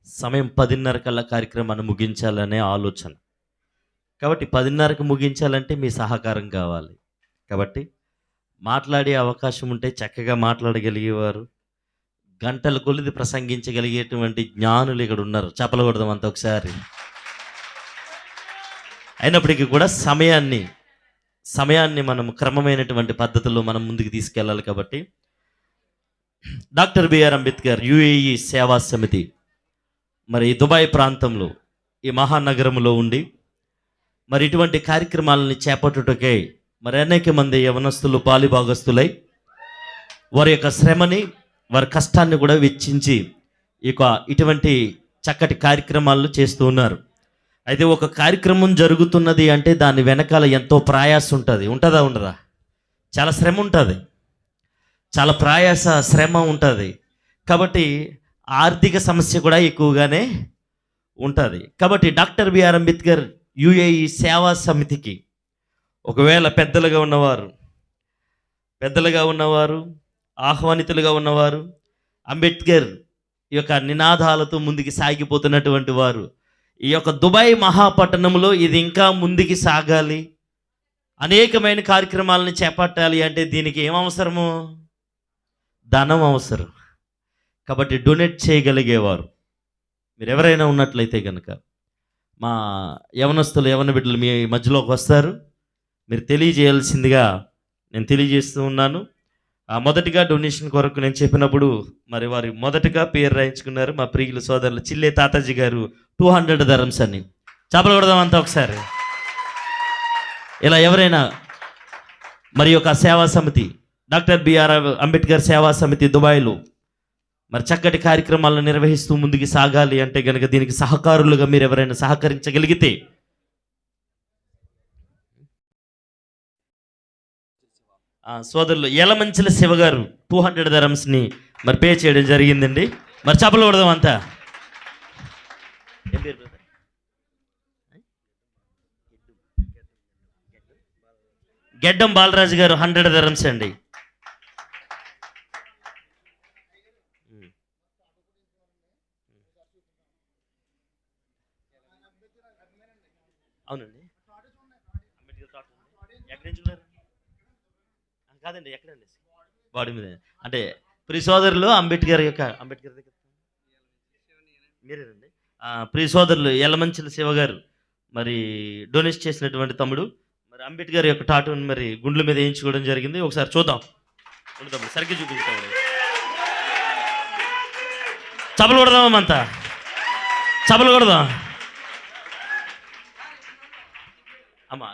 సమయం 10:30 కల్లా కార్యక్రమాన్ని ముగించాలనే ఆలోచన. కాబట్టి 10:30కి ముగించాలంటే మీ సహకారం కావాలి. కాబట్టి మాట్లాడే అవకాశం ఉంటే చక్కగా మాట్లాడగలిగేవారు, గంటల కొలిది ప్రసంగించగలిగేటువంటి జ్ఞానులు ఇక్కడ ఉన్నారు. చెప్పలకూడదాం అంత ఒకసారి. అయినప్పటికీ కూడా సమయాన్ని మనం క్రమమైనటువంటి పద్ధతిలో మనం ముందుకు తీసుకెళ్ళాలి. కాబట్టి డాక్టర్ బిఆర్ అంబేద్కర్ యుఏఈ సేవా సమితి మరి దుబాయ్ ప్రాంతంలో ఈ మహానగరంలో ఉండి మరి ఇటువంటి కార్యక్రమాలని చేపట్టుటకై మరి అనేక మంది యవనస్తులు పాలిభాగస్తులై వారి యొక్క శ్రమని వారి కష్టాన్ని కూడా వెచ్చించి ఇటువంటి చక్కటి కార్యక్రమాలు చేస్తూ ఉన్నారు. అయితే ఒక కార్యక్రమం జరుగుతున్నది అంటే దాని వెనకాల ఎంతో ప్రయాసం ఉంటుంది. ఉంటుందా ఉండదా? చాలా శ్రమ ఉంటుంది, చాలా ప్రయాస శ్రమ ఉంటుంది. కాబట్టి ఆర్థిక సమస్య కూడా ఎక్కువగానే ఉంటుంది. కాబట్టి డాక్టర్ బిఆర్ అంబేద్కర్ యుఏఈ సేవా సమితికి ఒకవేళ పెద్దలుగా ఉన్నవారు ఆహ్వానితులుగా ఉన్నవారు అంబేద్కర్ యొక్క నినాదాలతో ముందుకు సాగిపోతున్నటువంటి వారు ఈ యొక్క దుబాయ్ మహాపట్టణంలో ఇది ఇంకా ముందుకు సాగాలి, అనేకమైన కార్యక్రమాలను చేపట్టాలి అంటే దీనికి ఏమవసరము? ధనం అవసరం. కాబట్టి డొనేట్ చేయగలిగేవారు మీరు ఎవరైనా ఉన్నట్లయితే కనుక మా యవన బిడ్డలు మీ మధ్యలోకి వస్తారు. మీరు తెలియజేయాల్సిందిగా నేను తెలియజేస్తూ ఉన్నాను. మొదటిగా డొనేషన్ కొరకు నేను చెప్పినప్పుడు మరి వారు మొదటగా పేరు రాయించుకున్నారు మా ప్రియుల సోదరులు చిల్లే తాతాజీ గారు 200 dirhams అని. చేపలు కొడదామంతా ఒకసారి. ఇలా ఎవరైనా మరి యొక్క సేవా సమితి డాక్టర్ బిఆర్ అంబేద్కర్ సేవా సమితి దుబాయ్లో మరి చక్కటి కార్యక్రమాలను నిర్వహిస్తూ ముందుకు సాగాలి అంటే కనుక దీనికి సహకారులుగా మీరు ఎవరైనా సహకరించగలిగితే సోదరులు యలమంచిల శివ గారు 200 dirhamsని మరి పే చేయడం జరిగిందండి. మరి చేపలు కొడదాం అంతా. గెడ్డం బాలరాజు గారు 100 dirhams అండి. అవునండి. ఎక్కడి నుంచి ఉన్నారు? కాదండి, ఎక్కడండి? బాడీ మీద అంటే ప్రియ సోదరులు అంబేద్కర్ దగ్గర మీరేనండి. ప్రియ సోదరులు యలమంచిల శివ గారు మరి డొనేట్ చేసినటువంటి తమ్ముడు మరి అంబేద్కర్ యొక్క టాటూని మరి గుండ్ల మీద వేయించుకోవడం జరిగింది. ఒకసారి చూద్దాం. తమ్ముడు సరిగ్గా చూపిస్తాం. చపలు కొడదామంతా, చపలు కొడదాం అమ్మా.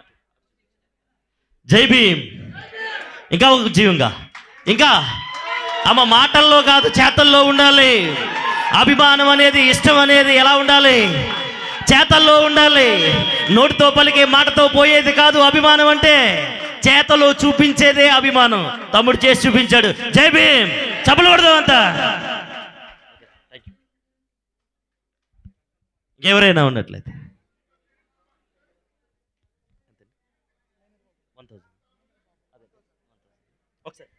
జై భీమ్. ఇంకా ఒక జీవంగా ఇంకా అమ్మ మాటల్లో కాదు చేతల్లో ఉండాలి. అభిమానం అనేది ఇష్టం అనేది ఎలా ఉండాలి? చేతల్లో ఉండాలి. నోటితో పలికే మాటతో పోయేది కాదు అభిమానం అంటే. చేతలో చూపించేదే అభిమానం. తమ్ముడు చేసి చూపించాడు. జై భీమ్. చప్పలు కొడదాం అంతా. Thank you. ఇంకెవరైనా ఉన్నట్లయితే ఒకసారి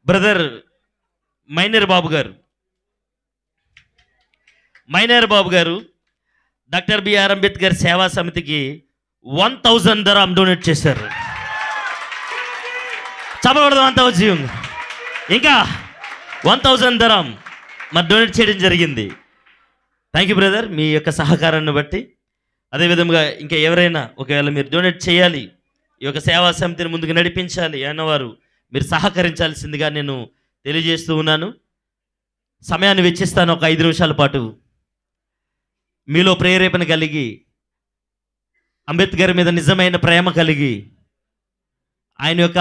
బ్రదర్ మైనర్ బాబు గారు, డాక్టర్ బిఆర్ అంబేద్కర్ సేవా సమితికి 1000 దరాం డొనేట్ చేశారు. చెప్పకూడదు అంత వచ్చి ఇంకా 1000 దరాం మరి డొనేట్ చేయడం జరిగింది. థ్యాంక్ యూ బ్రదర్, మీ యొక్క సహకారాన్ని బట్టి. అదేవిధంగా ఇంకా ఎవరైనా ఒకవేళ మీరు డొనేట్ చేయాలి, ఈ యొక్క సేవా సమితిని ముందుకు నడిపించాలి అన్నవారు మీరు సహకరించాల్సిందిగా నేను తెలియజేస్తూ ఉన్నాను. సమయాన్ని వెచ్చిస్తాను ఒక 5 నిమిషాల పాటు. మీలో ప్రేరేపణ కలిగి, అంబేద్కర్ మీద నిజమైన ప్రేమ కలిగి, ఆయన యొక్క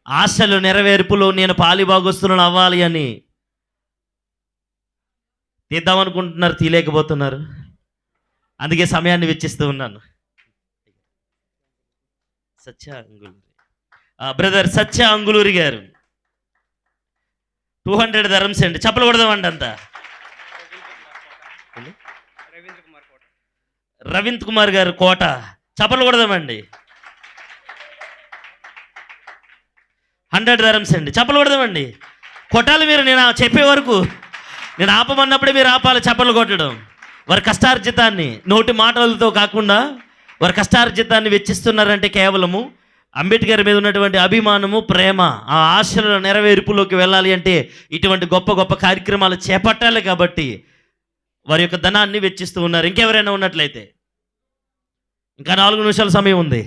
ఆశలు నెరవేర్పులో నేను పాలిభాగస్తులను అవ్వాలి అని తీద్దామనుకుంటున్నారు, తీయలేకపోతున్నారు. అందుకే సమయాన్ని వెచ్చిస్తూ ఉన్నాను. బ్రదర్ సత్య అంగులూరి గారు 200 దరమ్స్ అండి. చెప్పలు కొడదామండి అంతా. రవీంద్ర కుమార్ గారు కోట, చప్పలు కొడదామండి. 100 దరమ్స్ అండి. చప్పలు కొడదామండి. కొట్టాలి మీరు, నేను చెప్పే వరకు. నేను ఆపమన్నప్పుడే మీరు ఆపాలి చప్పలు కొట్టడం. వారి కష్టార్జితాన్ని నోటి మాటలతో కాకుండా వారి కష్టార్జితాన్ని వెచ్చిస్తున్నారంటే కేవలము అంబేద్కర్ మీద ఉన్నటువంటి అభిమానము, ప్రేమ, ఆ ఆశల నెరవేర్పులోకి వెళ్ళాలి అంటే ఇటువంటి గొప్ప గొప్ప కార్యక్రమాలు చేపట్టాలి. కాబట్టి వారి యొక్క ధనాన్ని వెచ్చిస్తూ ఉన్నారు. ఇంకెవరైనా ఉన్నట్లయితే ఇంకా 4 నిమిషాల సమయం ఉంది.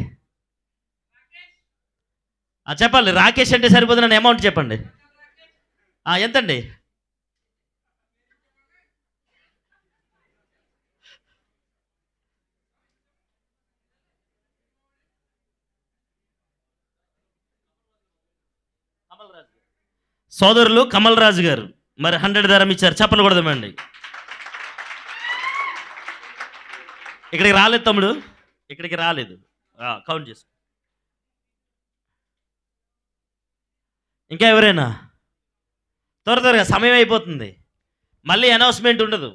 చెప్పాలి. రాకేష్ అంటే సరిపోతుంది. నన్ను అమౌంట్ చెప్పండి. ఎంతండి? సోదరులు కమల్ రాజు గారు మరి 100 దరం ఇచ్చారు. చెప్పలు కొడదామండి. ఇక్కడికి రాలేదు తమ్ముడు, ఇక్కడికి రాలేదు. కౌంట్ చేసుకో. ఇంకా ఎవరైనా? త్వరగా సమయం అయిపోతుంది, మళ్ళీ అనౌన్స్మెంట్ ఉండదు.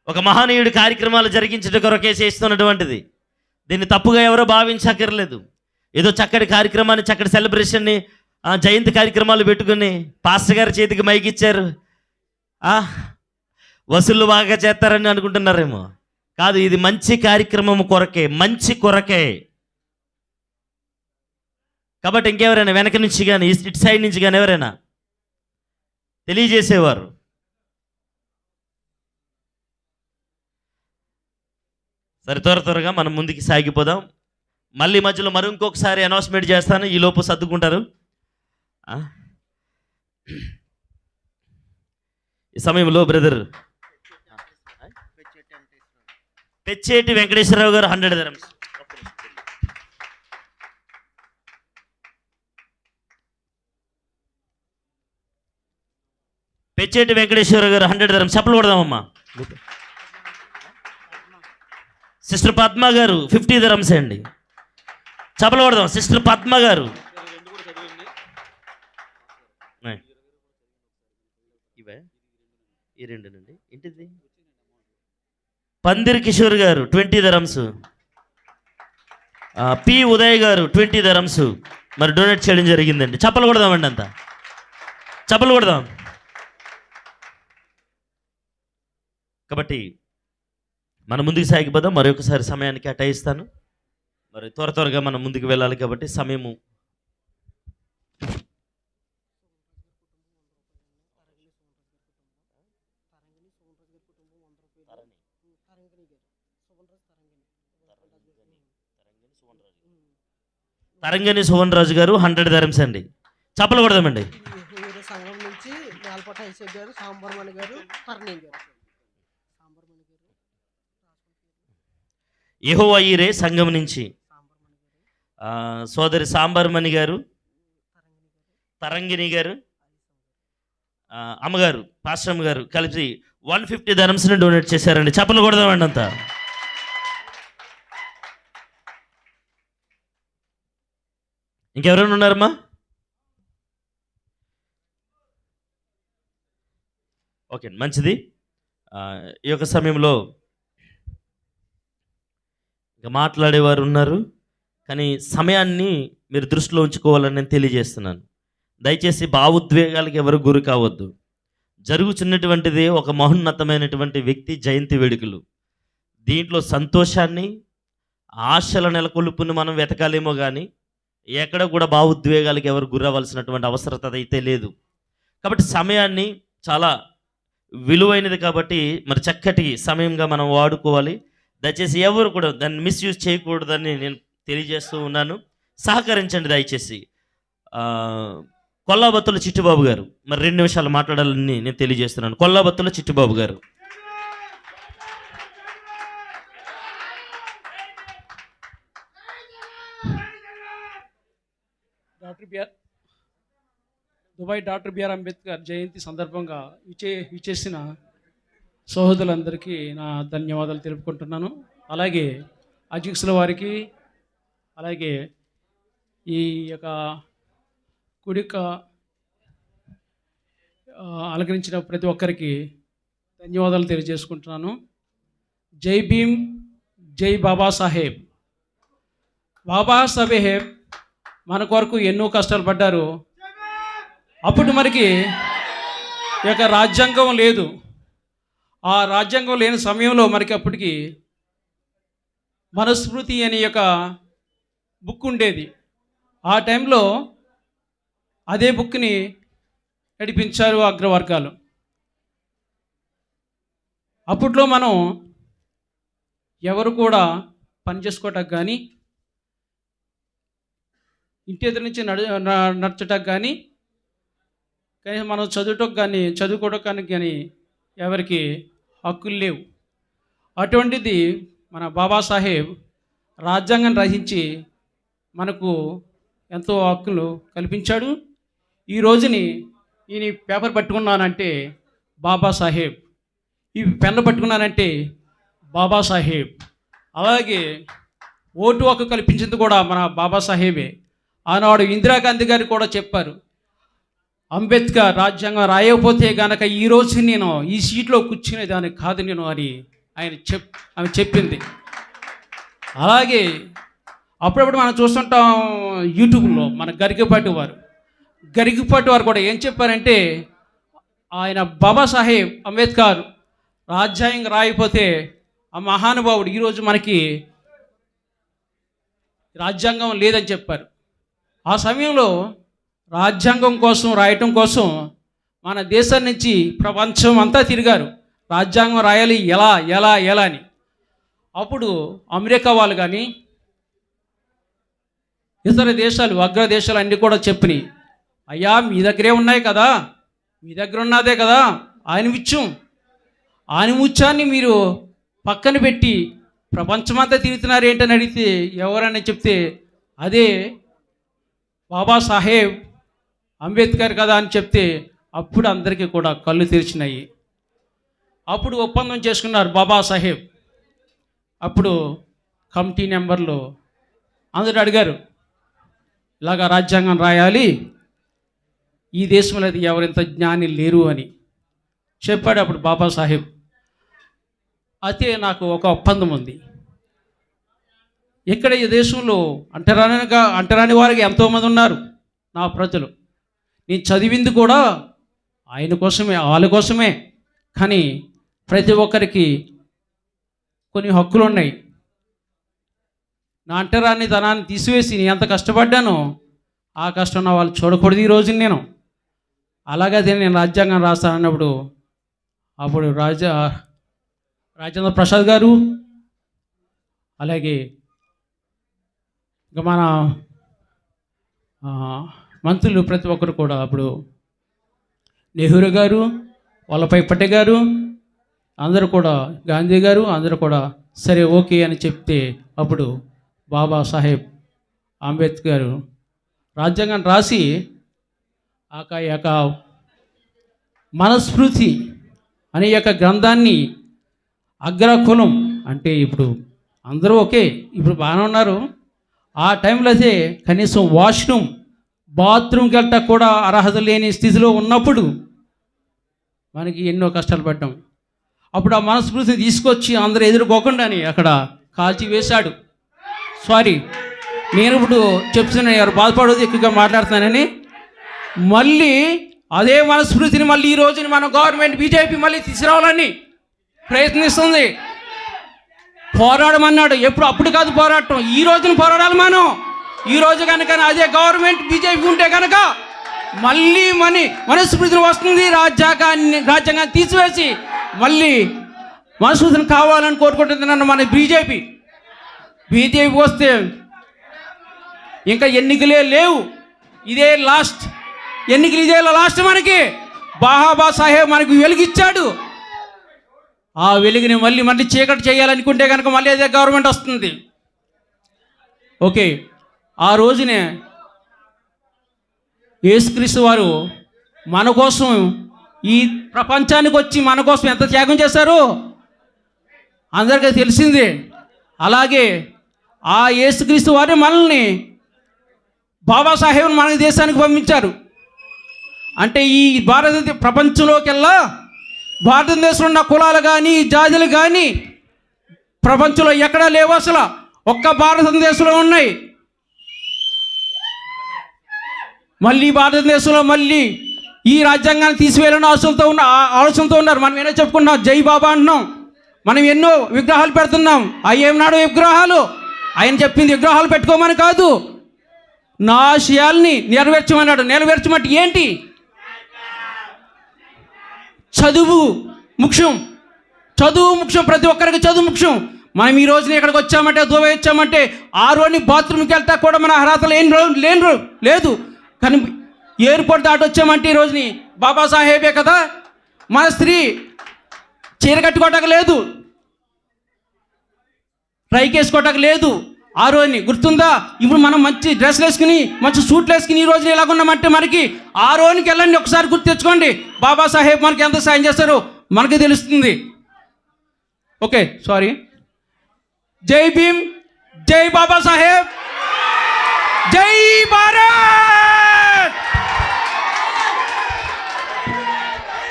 ఒక మహనీయుడి కార్యక్రమాలు జరిగించడం కొరకే చేస్తున్నటువంటిది. దీన్ని తప్పుగా ఎవరో భావించక్కర్లేదు. ఏదో చక్కటి కార్యక్రమాన్ని, చక్కటి సెలబ్రేషన్ని, జయంతి కార్యక్రమాలు పెట్టుకుని పాస్టర్ గారి చేతికి మైక్ ఇచ్చారు, వసూళ్ళు బాగా చేస్తారని అనుకుంటున్నారేమో. కాదు, ఇది మంచి కార్యక్రమం కొరకే, మంచి కొరకే. కాబట్టి ఇంకెవరైనా వెనక నుంచి కానీ ఇటు సైడ్ నుంచి కానీ ఎవరైనా తెలియజేసేవారు? సరే, త్వరగా మనం ముందుకు సాగిపోదాం. మళ్ళీ మధ్యలో మరి ఇంకొకసారి అనౌన్స్మెంట్ చేస్తాను, ఈ లోపు సర్దుకుంటారు. ఈ సమయంలో బ్రదర్ పెచ్చేటి వెంకటేశ్వరరావు గారు 100 దరమ్స్. పెచ్చేటి వెంకటేశ్వరరావు గారు 100 దరమ్స్. చెప్పలు కొడదామమ్మా. సిస్టర్ పద్మ గారు 50 దరమ్స్ అండి. చెప్పలు కొడదాం. సిస్టర్ పద్మ గారు ఇవే ఈ రెండునండి. ఏంటిది? పందిరి కిషోర్ గారు 20 దరమ్స్. పి ఉదయ్ గారు 20 దరమ్స్ మరి డొనేట్ చేయడం జరిగిందండి. చెప్పలు కొడదామండి అంతా. చెప్పలు కొడదాం. కాబట్టి మనం ముందుకు సాగిపోదాం. మరొకసారి సమయాన్ని కేటాయిస్తాను. మరి త్వరగా మనం ముందుకు వెళ్ళాలి కాబట్టి సమయము తరంగని సువన్ రాజు గారు 100 దరమ్స్ అండి. చెప్పలు కొడదామండి. సంఘం నుంచి నేలపాట ఐసే గారు, సాంబర్మణి గారు, టర్నింగ్ గారు. యెహోవా ఈరే సంఘం నుంచి సోదరి సాంబర్మణి గారు, తరంగిణి గారు, అమ్మగారు పాశ్రమ్ గారు కలిసి 150 దరమ్స్ని డొనేట్ చేశారండి. చెప్పలు కొడదామండి అంతా. ఇంకెవరైనా ఉన్నారమ్మా? ఓకే, మంచిది. ఈ యొక్క సమయంలో ఇంకా మాట్లాడేవారు ఉన్నారు, కానీ సమయాన్ని మీరు దృష్టిలో ఉంచుకోవాలని నేను తెలియజేస్తున్నాను. దయచేసి భావోద్వేగాలకు ఎవరు గురి కావద్దు. జరుగుతున్నటువంటిది ఒక మహోన్నతమైనటువంటి వ్యక్తి జయంతి వేడుకలు. దీంట్లో సంతోషాన్ని, ఆశల నెలకొల్పుని మనం వెతకాలేమో కానీ ఎక్కడ కూడా భావోద్వేగాలకు ఎవరు గురవలసినటువంటి అవసరత అయితే లేదు. కాబట్టి సమయాన్ని చాలా విలువైనది కాబట్టి మరి చక్కటి సమయంగా మనం వాడుకోవాలి. దయచేసి ఎవరు కూడా దాన్ని మిస్యూజ్ చేయకూడదని నేను తెలియజేస్తూ ఉన్నాను. సహకరించండి దయచేసి. కొల్లాబత్తుల చిట్టుబాబు గారు మరి 2 నిమిషాలు మాట్లాడాలని నేను తెలియజేస్తున్నాను. కొల్లాబత్తుల చిట్టుబాబు గారు. డాక్టర్ బిఆర్ అంబేద్కర్ జయంతి సందర్భంగా విచ్చేసిన సహోదరులందరికీ నా ధన్యవాదాలు తెలుపుకుంటున్నాను. అలాగే అధ్యక్షుల వారికి, అలాగే ఈ యొక్క కుడిక అలంకరించిన ప్రతి ఒక్కరికి ధన్యవాదాలు తెలియజేసుకుంటున్నాను. జై భీమ్, జై బాబాసాహెబ్. బాబాసాహెబ్ మన కొరకు ఎన్నో కష్టాలు పడ్డారు. అప్పుడు మనకి ఈ యొక్క రాజ్యాంగం లేదు. ఆ రాజ్యాంగం లేని సమయంలో మనకి అప్పటికి మనుస్మృతి అనే యొక్క బుక్ ఉండేది. ఆ టైంలో అదే బుక్ని నడిపించారు అగ్రవర్గాలు. అప్పట్లో మనం ఎవరు కూడా పని చేసుకోవటానికి కానీ, ఇంటి ఎదురు నుంచి నడచటానికి కానీ మనం చదువుకోవడానికి కానీ ఎవరికి హక్కులు లేవు. అటువంటిది మన బాబాసాహెబ్ రాజ్యాంగం రచించి మనకు ఎంతో హక్కులు కల్పించాడు. ఈ రోజుని ఈ పేపర్ పట్టుకున్నానంటే బాబాసాహెబ్, ఈ పెన్ను పట్టుకున్నానంటే బాబాసాహెబ్. అలాగే ఓటు హక్కు కల్పించింది కూడా మన బాబాసాహెబే. ఆనాడు ఇందిరాగాంధీ గారు కూడా చెప్పారు, అంబేద్కర్ రాజ్యాంగం రాయకపోతే కనుక ఈరోజు నేను ఈ సీట్లో కూర్చునేదాన్ని కాదు నేను అని ఆమె చెప్పింది. అలాగే అప్పుడప్పుడు మనం చూస్తుంటాం యూట్యూబ్లో మన గరికపాటి వారు కూడా ఏం చెప్పారంటే, ఆయన బాబాసాహెబ్ అంబేద్కర్ రాజ్యాంగం రాయకపోతే ఆ మహానుభావుడు ఈరోజు మనకి రాజ్యాంగం లేదని చెప్పారు. ఆ సమయంలో రాజ్యాంగం కోసం రాయటం కోసం మన దేశం నుంచి ప్రపంచం అంతా తిరిగారు, రాజ్యాంగం రాయాలి ఎలా ఎలా ఎలా అని. అప్పుడు అమెరికా వాళ్ళు కానీ ఇతర దేశాలు, అగ్రదేశాలు అన్నీ కూడా చెప్పినాయి, అయ్యా మీ దగ్గరే ఉన్నాయి కదా, మీ దగ్గర ఉన్నదే కదా ఆనిముత్యాన్ని మీరు పక్కన పెట్టి ప్రపంచమంతా తిరుగుతున్నారు ఏంటని అడిగితే ఎవరైనా చెప్తే అదే బాబాసాహెబ్ అంబేద్కర్ కదా అని చెప్తే అప్పుడు అందరికీ కూడా కళ్ళు తెరిచినాయి. అప్పుడు ఒప్పందం చేసుకున్నారు బాబాసాహెబ్. అప్పుడు కమిటీ మెంబర్లు అందరూ అడిగారు, ఇలాగా రాజ్యాంగం రాయాలి, ఈ దేశంలో అది ఎవరింత జ్ఞాని లేరు అని చెప్పాడు అప్పుడు బాబాసాహెబ్. అయితే నాకు ఒక ఒప్పందం ఉంది, ఇక్కడ ఈ దేశంలో అంటరాని వారికి ఎంతోమంది ఉన్నారు నా ప్రజలు, నేను చదివింది కూడా ఆయన కోసమే, వాళ్ళ కోసమే. కానీ ప్రతి ఒక్కరికి కొన్ని హక్కులు ఉన్నాయి. నా అంటరాని ధనాన్ని తీసివేసి నేను ఎంత కష్టపడ్డానో ఆ కష్టం నా వాళ్ళు చూడకూడదు ఈ రోజు నేను. అలాగే నేను రాజ్యాంగం రాస్తానన్నప్పుడు అప్పుడు రాజేంద్ర ప్రసాద్ గారు, అలాగే ఇంకా మన మంత్రులు ప్రతి ఒక్కరు కూడా, అప్పుడు నెహ్రూ గారు, వల్లభాయ్ పటేల్ గారు, అందరూ కూడా, గాంధీ గారు అందరూ కూడా సరే ఓకే అని చెప్తే అప్పుడు బాబాసాహెబ్ అంబేద్కర్ రాజ్యాంగం రాసి ఆ యొక్క మనుస్మృతి అనే యొక్క గ్రంథాన్ని అగ్రకులం అంటే ఇప్పుడు అందరూ ఓకే, ఇప్పుడు బాగానే ఉన్నారు. ఆ టైంలో అయితే కనీసం వాష్రూమ్ బాత్రూమ్కి వెళ్ళటం కూడా అర్హత లేని స్థితిలో ఉన్నప్పుడు మనకి ఎన్నో కష్టాలు పడ్డాం. అప్పుడు ఆ మనస్ఫూర్తిని తీసుకొచ్చి అందరూ ఎదుర్కోకుండాని అక్కడ కాల్చి వేశాడు. సారీ, నేను ఇప్పుడు చెప్తున్నాను, ఎవరు బాధపడదు, ఎక్కువగా మాట్లాడుతున్నానని. మళ్ళీ అదే మనస్ఫూర్తిని మళ్ళీ ఈ రోజుని మన గవర్నమెంట్ బీజేపీ మళ్ళీ తీసుకురావాలని ప్రయత్నిస్తుంది. పోరాడమన్నాడు. అప్పుడు కాదు పోరాటం, ఈ రోజున పోరాడాలి మనం. ఈ రోజు కనుక అదే గవర్నమెంట్ బీజేపీ ఉంటే కనుక మళ్ళీ మనస్ఫూర్తిని వస్తుంది. రాజ్యాంగాన్ని తీసివేసి మళ్ళీ మనస్ఫూర్తిని కావాలని కోరుకుంటున్నాను మన బీజేపీ వస్తే ఇంకా ఎన్నికలే లేవు, ఇదే లాస్ట్ ఎన్నికలు, ఇదే లాస్ట్. మనకి బాబా సాహెబ్ మనకి వెలుగిచ్చాడు. ఆ వెలుగుని మళ్ళీ చీకటి చేయాలనుకుంటే కనుక మళ్ళీ అదే గవర్నమెంట్ వస్తుంది. ఓకే, ఆ రోజునే యేసుక్రీస్తు వారు మన కోసం ఈ ప్రపంచానికి వచ్చి మన కోసం ఎంత త్యాగం చేశారో అందరికీ తెలిసిందే. అలాగే ఆ యేసుక్రీస్తు వారే మనల్ని బాబాసాహెబ్ని మన దేశానికి పంపించారు. అంటే ఈ ప్రపంచంలోకెల్లా భారతదేశంలో ఉన్న కులాలు కానీ జాతులు కానీ ప్రపంచంలో ఎక్కడా లేవు, అసలు ఒక్క భారతదేశంలో ఉన్నాయి. మళ్ళీ భారతదేశంలో మళ్ళీ ఈ రాజ్యాంగాన్ని తీసివేయాలని ఆలోచనతో ఉన్నారు. మనం ఏదో చెప్పుకుంటున్నాం, జై బాబా అంటున్నాం, మనం ఎన్నో విగ్రహాలు పెడుతున్నాం. అయ్యేనాడు విగ్రహాలు, ఆయన చెప్పింది విగ్రహాలు పెట్టుకోమని కాదు, నా ఆశయాల్ని నెరవేర్చమన్నాడు. నెరవేర్చమంటే ఏంటి? చదువు ముఖ్యం, ప్రతి ఒక్కరికి చదువు ముఖ్యం. మనం ఈ రోజున ఇక్కడికి వచ్చామంటే, దుబాయ్ వచ్చామంటే ఆ రోజుని బాత్రూమ్కి వెళ్తా కూడా మన అర్హతలు లేదు. కానీ ఎయిర్పోర్ట్ దాటి వచ్చామంటే ఈ రోజుని బాబాసాహెబే కదా. మన స్త్రీ చీర కట్టుకోవటానికి లేదు, ట్రైక్ వేసుకోవటానికి లేదు. ఆ రోజుని గుర్తుందా? ఇప్పుడు మనం మంచి డ్రెస్లు వేసుకుని మంచి సూట్లు వేసుకుని ఈ రోజున ఎలాగున్నామంటే మనకి ఆ రోజుకి వెళ్ళండి, ఒకసారి గుర్తు తెచ్చుకోండి. బాబాసాహెబ్ మనకి ఎంత సాయం చేస్తారో మనకి తెలుస్తుంది. Okay, sorry. జై భీమ్, జై బాబాసాహెబ్, జై భారత్.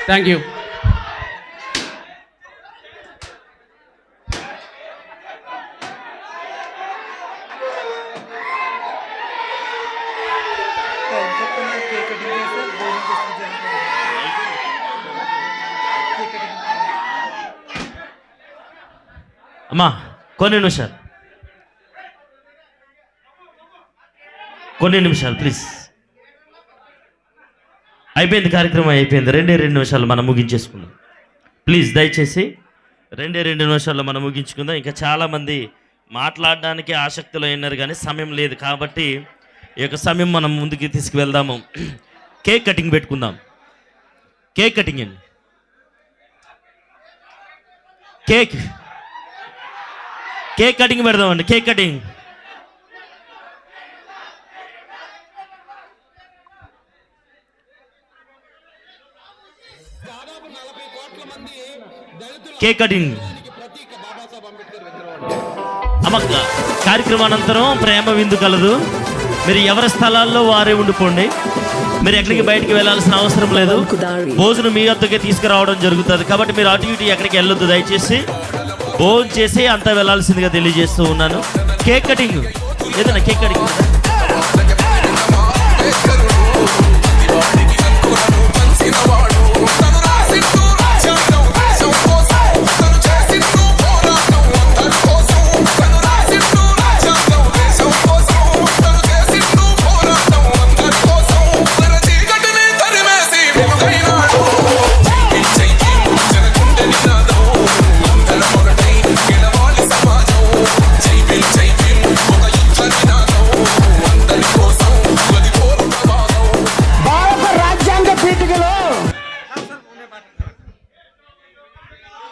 Thank you. అమ్మా కొన్ని నిమిషాలు ప్లీజ్. అయిపోయింది, కార్యక్రమం అయిపోయింది. 2 నిమిషాలు మనం ముగించేసుకుందాం ప్లీజ్. దయచేసి 2 నిమిషాల్లో మనం ముగించుకుందాం. ఇంకా చాలామంది మాట్లాడడానికి ఆసక్తిలో ఉన్నారు కానీ సమయం లేదు కాబట్టి ఈ యొక్క సమయం మనం ముందుకు తీసుకువెళ్దాము. కేక్ కటింగ్ పెట్టుకుందాం. కేక్ కటింగ్ అండి, కేక్ కటింగ్ పెడదామండి. కేక్ కటింగ్ అమ్మ, కార్యక్రమానంతరం ప్రేమ విందు కలదు. మీరు ఎవరి స్థలాల్లో వారే ఉండిపోండి. మీరు ఎక్కడికి బయటికి వెళ్ళాల్సిన అవసరం లేదు. భోజనం మీ వద్దకే తీసుకురావడం జరుగుతుంది కాబట్టి మీరు అటు ఇటు ఎక్కడికి వెళ్ళొద్దు. దయచేసి భోజనం చేసి అంతా వెళ్ళాల్సిందిగా తెలియజేస్తూ ఉన్నాను. కేక్ కటింగ్ ఏదైనా కేక్ కటింగ్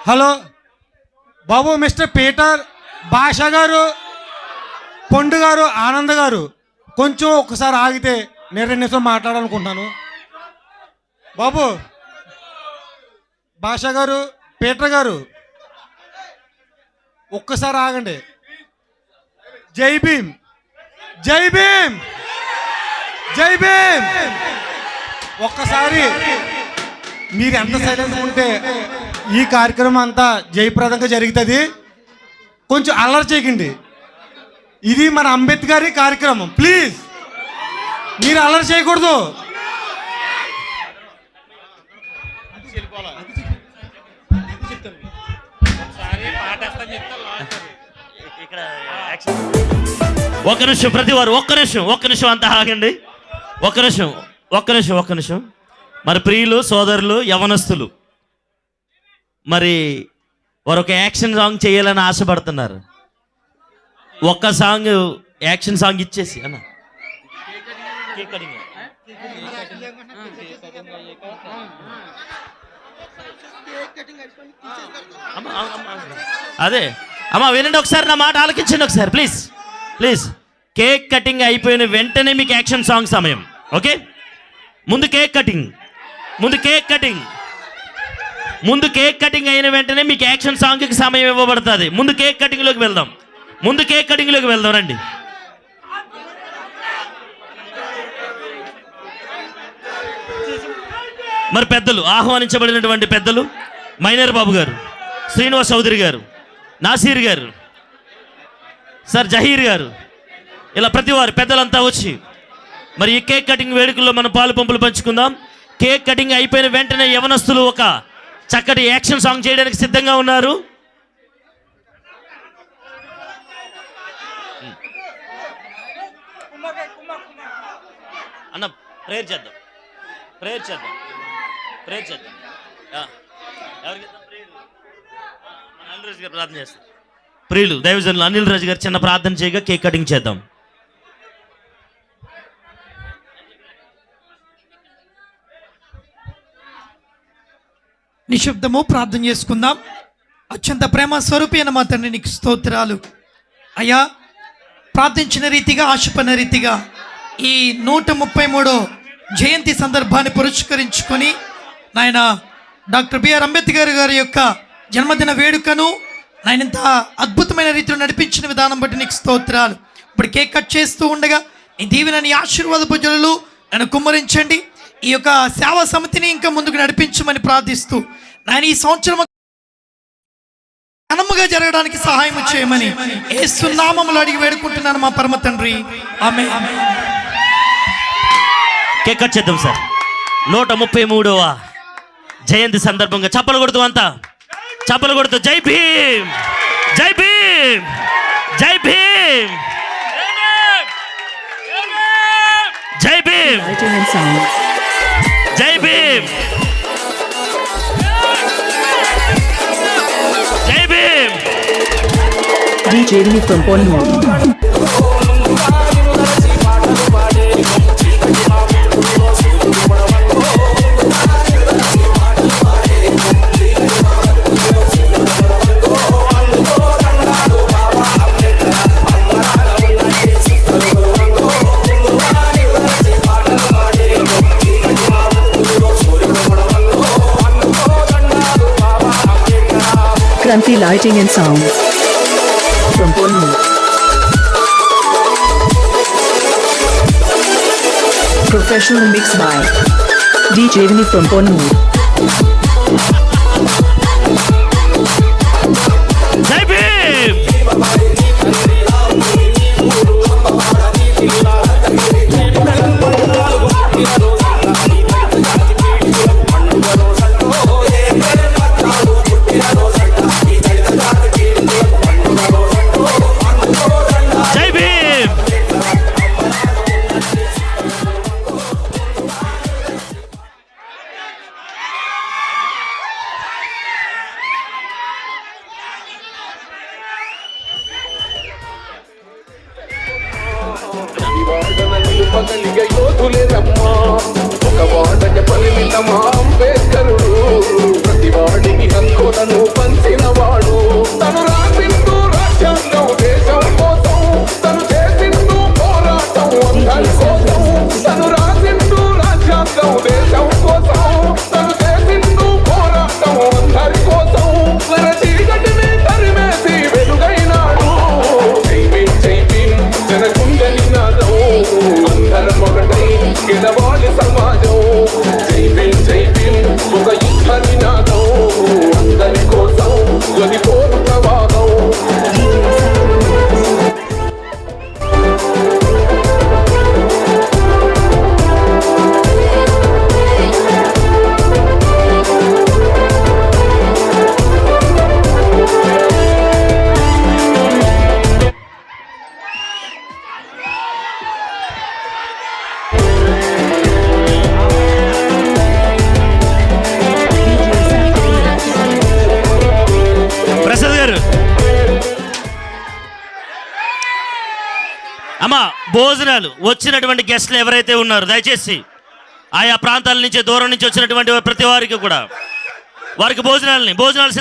హలో బాబు, మిస్టర్ పీటర్, భాష గారు, పొండు గారు, ఆనంద్ గారు, కొంచెం ఒకసారి ఆగితే నేను 2 నిమిషాలు మాట్లాడాలనుకుంటున్నాను. బాబు, భాష గారు, పీటర్ గారు, ఒక్కసారి ఆగండి. జై భీమ్, జై భీమ్, జై భీమ్. ఒక్కసారి మీరు ఎంత సైలెన్స్ ఉంటే ఈ కార్యక్రమం అంతా జయప్రదంగా జరుగుతుంది. కొంచెం అల్లరి చేయకండి. ఇది మన అంబేద్కర్ కార్యక్రమం. ప్లీజ్ మీరు అల్లరి చేయకూడదు. ఒక నిమిషం ప్రతి వారు ఒక్క నిమిషం అంతా ఆగండి. ఒక్క నిమిషం. మరి ప్రియులు, సోదరులు, యవనస్తులు మరి వారు ఒక యాక్షన్ సాంగ్ చేయాలని ఆశపడుతున్నారు. ఒక్క సాంగ్ యాక్షన్ సాంగ్ ఇచ్చేసి అన్న అదే అమ్మా వినండి ఒకసారి, నా మాట ఆలకించండి ఒకసారి ప్లీజ్. కేక్ కటింగ్ అయిపోయిన వెంటనే మీకు యాక్షన్ సాంగ్ సమయం. ఓకే, ముందు కేక్ కటింగ్ అయిన వెంటనే మీకు యాక్షన్ సాంగ్కి సమయం ఇవ్వబడుతుంది. ముందు కేక్ కటింగ్లోకి వెళ్దాం రండి. మరి పెద్దలు, ఆహ్వానించబడినటువంటి పెద్దలు మైనర్ బాబు గారు, శ్రీనివాస్ చౌదరి గారు, నాసీర్ గారు, సార్ జహీర్ గారు, ఇలా ప్రతి వారు పెద్దలంతా వచ్చి మరి ఈ కేక్ కటింగ్ వేడుకల్లో మనం పాలు పంపులు పంచుకుందాం. కేక్ కటింగ్ అయిపోయిన వెంటనే యవనస్తులు ఒక చక్కటి యాక్షన్ సాంగ్ చేయడానికి సిద్ధంగా ఉన్నారు. అన్న ప్రేయర్ చేద్దాం. అనిల్ రాజు గారు ప్రార్థన చేస్తారు. ప్రియులు దైవజనులు అనిల్ రాజు గారు చిన్న ప్రార్థన చేయగా కేక్ కటింగ్ చేద్దాం. నిశ్శబ్దము ప్రార్థన చేసుకుందాం. అత్యంత ప్రేమ స్వరూపి అయిన మా తండ్రి నీకు స్తోత్రాలు అయ్యా. ప్రార్థించిన రీతిగా, ఆశపడిన రీతిగా ఈ 133వ జయంతి సందర్భాన్ని పురస్కరించుకొని నాయన డాక్టర్ బిఆర్ అంబేద్కర్ గారి యొక్క జన్మదిన వేడుకను నాయన ఇంత అద్భుతమైన రీతిలో నడిపించిన విధానం బట్టి నీకు స్తోత్రాలు. ఇప్పుడు కేక్ కట్ చేస్తూ ఉండగా ఈ దీవెనని ఆశీర్వాద పూజలు నన్ను కుమ్మరించండి. ఈ యొక్క సేవా సమితిని ఇంకా ముందుకు నడిపించమని ప్రార్థిస్తూ నాయన ఈ సంవత్సరం ఘనముగా జరగడానికి సహాయం చేయమని యేసు నామములో అడిగి వేడుకుంటున్నాను మా పరమ తండ్రి, ఆమేన్. కేక్ కట్ చేద్దాం సార్. 133వ జయంతి సందర్భంగా చప్పలు కొడుతూ జై భీమ్, జై భీమ్, జై భీమ్, జై భీమ్, జై భీమ్, జై Bhim. DJ from Ponmore. Kranti lighting and sound from Ponmore. Professional mix by DJ Vinny from Ponmore. Jai Bhim! ప్రతివాడికి హక్కులను పంచిన వాడు తను రాసిండు రాజ్యాంగం దేశం కోసం, తను చేసిండు పోరాటం అందరి కోసం. తను రాసిండు రాజ్యాంగం దేశం కోసం, తను చేసిండు పోరాటం అందరి కోసం. మన చీకటిని తరిమేసి వెలుగైనాడు. జై భీమ్, జై భీమ్ జనగుండె నినాదం, అందరం ఒకటై గెలవాలి సమాజం. జై భీమ్, జై భీమ్ ఒక అమ్మ భోజనాలు వచ్చినటువంటి గెస్ట్లు ఎవరైతే ఉన్నారో దయచేసి ఆయా ప్రాంతాల నుంచి దూరం నుంచి వచ్చినటువంటి ప్రతి వారికి కూడా వారికి భోజనాలు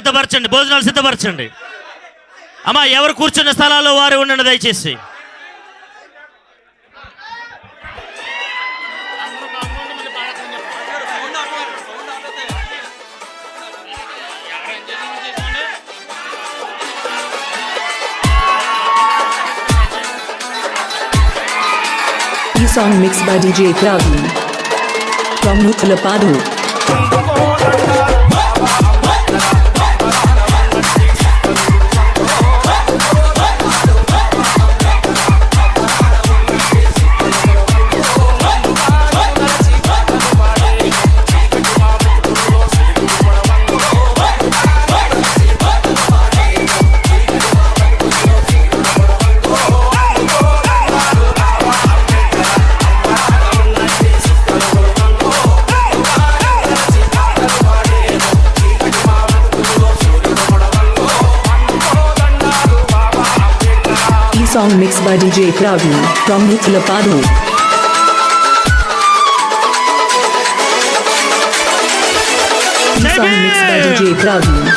సిద్ధపరచండి. అమ్మ ఎవరు కూర్చున్న స్థలాల్లో వారు ఉండండి దయచేసి. E-song mixed by DJ Praveen from Nutlapadu. Song mixed by DJ Praveen from Nutlapadu. Song mixed by DJ Praveen.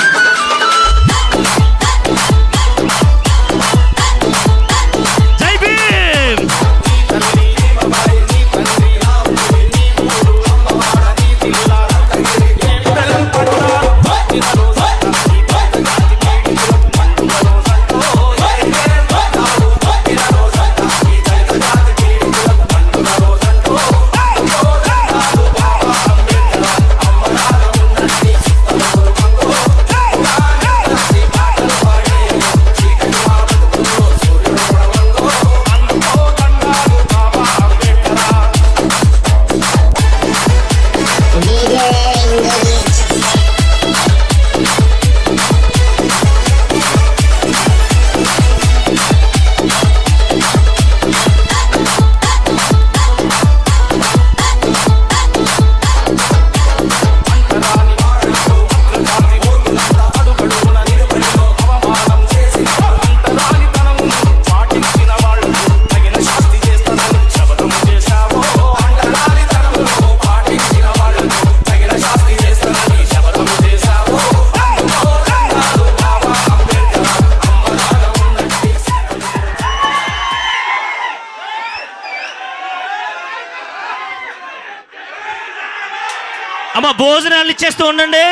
అమ్మ భోజనాలు ఇచ్చేస్తూ ఉండండి.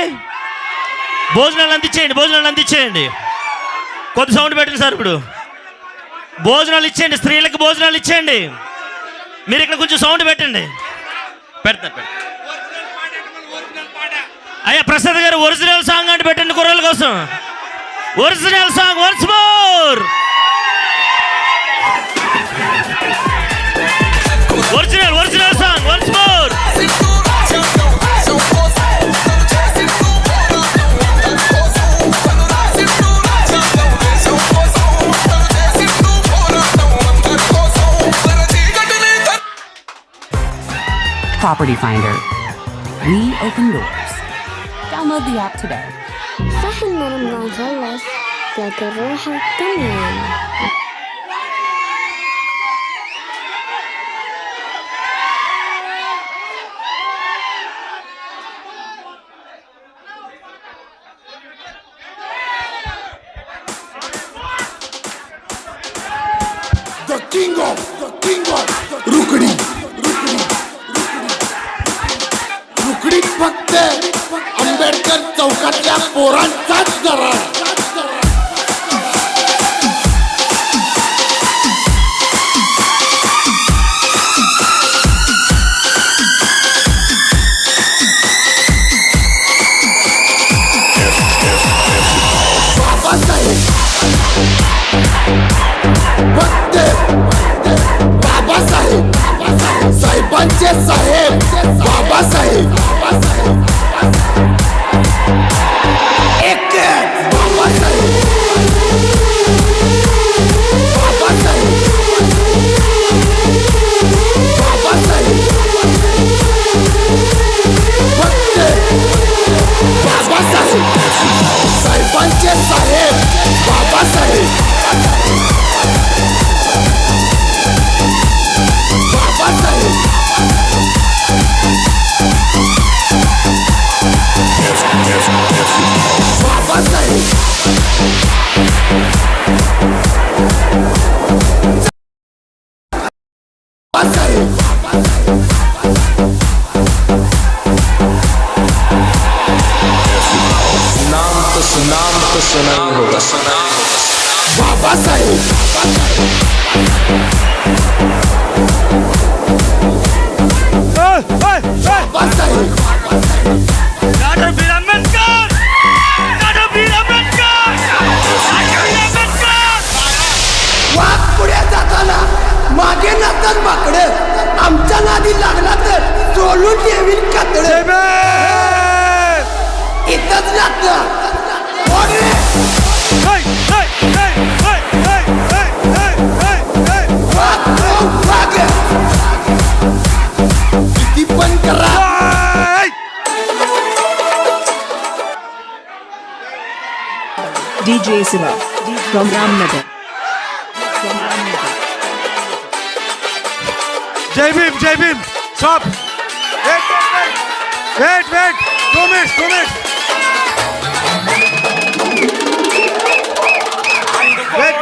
భోజనాలు అందించేయండి. కొద్ది సౌండ్ పెట్టండి సార్. ఇప్పుడు భోజనాలు ఇచ్చేయండి, స్త్రీలకు భోజనాలు ఇచ్చేయండి. మీరు ఇక్కడ కొంచెం సౌండ్ పెట్టండి. పెడతారు. అయ్యా ప్రసాద్ గారు ఒరిజినల్ సాంగ్ అంటే పెట్టండి కుర్రోళ్ళ కోసం. Original song once more. Original song once more. Property Finder. We open doors. Download the app today. صح إننا بنخلص لكن روحك كمان. The king of Rukdi. Rukadi फक्त आंबेडकर चौकातल्या पोरांचाच दरार. बाबासाहेब फक्त बाबासाहेब साहेबांचे साहेब बाबासाहेब एक बाबासाहेब फक्त बाबासाहेब साहेबांचे साहेब बाबासाहेब उस नाम को सुना ही होगा Baba Saheb Baba Saheb doctor B R Ambedkar, doctor B R Ambedkar, doctor B R Ambedkar. वाघ पुढे जाताना मागे नाचत बाकडे आमच्या नादी लागला तर सोलून ठेवील कातडे इथंच नाचला किती पण करा DJ Siva from Ramnagar. Jai Bhim stop wait 2 minutes wait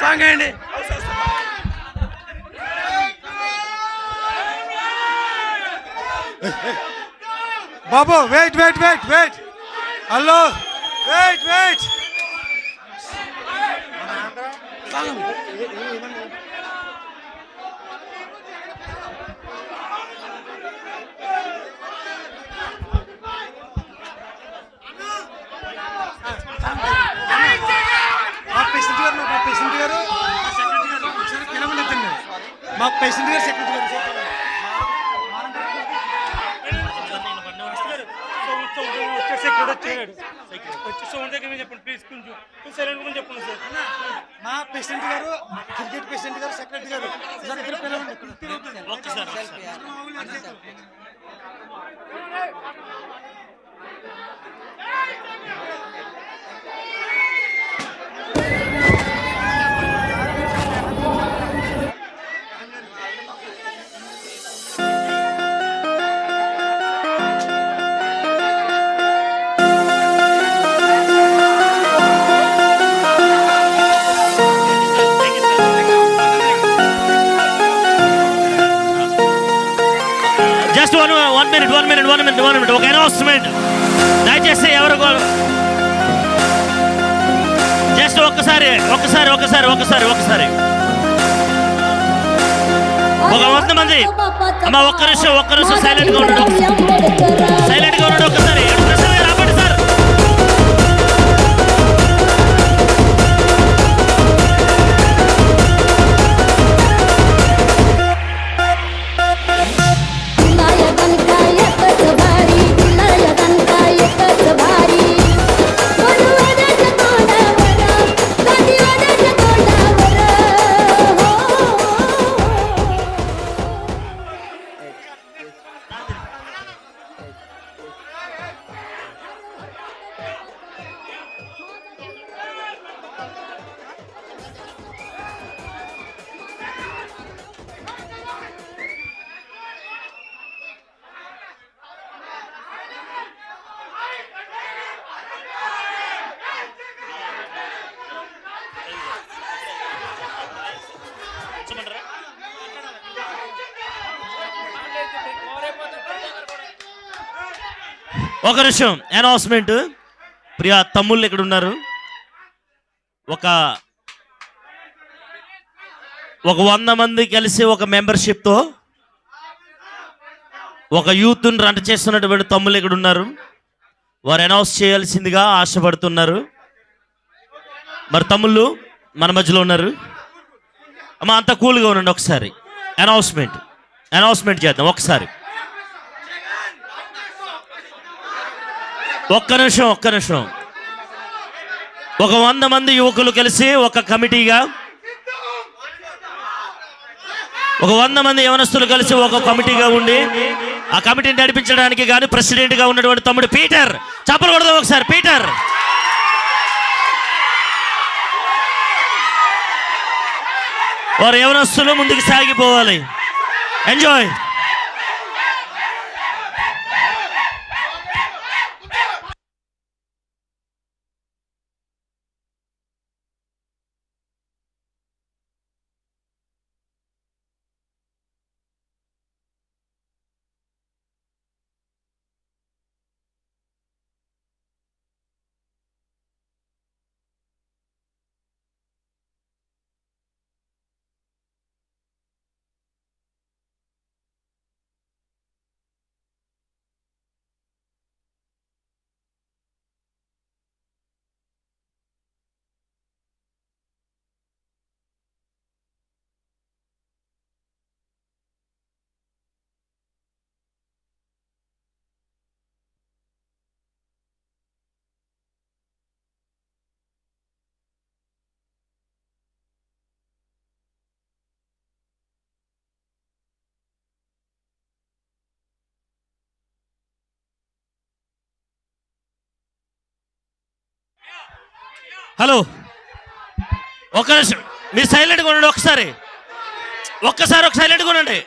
సాంగండి బాబు వెయిట్ హలో వెయిట్ మా పేషెంట్ గారు సెక్రటరీ మా పేషెంట్ గారు క్రికెట్ పేషెంట్ గారు సెక్రటరీ గారు జస్ట్ వన్ మినిట్ ఒక అనౌన్స్మెంట్ దయచేసి ఎవరు జస్ట్ ఒక్కసారి ఒక 100 మంది అమ్మ ఒక్క నిమిషం సైలెంట్ గా ఉండండి ఒక్కసారి రాబట్టి సార్ ఒక నిమిషం అనౌన్స్మెంట్. ప్రియా తమ్ముళ్ళు ఇక్కడ ఉన్నారు, ఒక 100 మంది కలిసి ఒక మెంబర్షిప్తో ఒక యూత్ని రన్ చేస్తున్నటువంటి తమ్ముళ్ళు ఇక్కడ ఉన్నారు. వారు అనౌన్స్ చేయాల్సిందిగా ఆశపడుతున్నారు. మరి తమ్ముళ్ళు మన మధ్యలో ఉన్నారు. అమ్మ అంత కూల్గా ఉండండి. ఒకసారి అనౌన్స్మెంట్ చేద్దాం. ఒకసారి ఒక్క నిమిషం. ఒక 100 మంది యువకులు కలిసి ఒక కమిటీగా, ఒక 100 మంది యవనస్తులు కలిసి ఒక కమిటీగా ఉండి ఆ కమిటీని నడిపించడానికి కానీ ప్రెసిడెంట్గా ఉన్నటువంటి తమ్ముడు పీటర్. చప్పలు కొడదాం ఒకసారి. పీటర్ వారు యవనస్తులు ముందుకు సాగిపోవాలి. ఎంజాయ్. హలో, ఒక్క నిమిషం మీరు సైలెంట్గా ఉండండి. ఒక్కసారి ఒక సైలెంట్గా ఉండండి.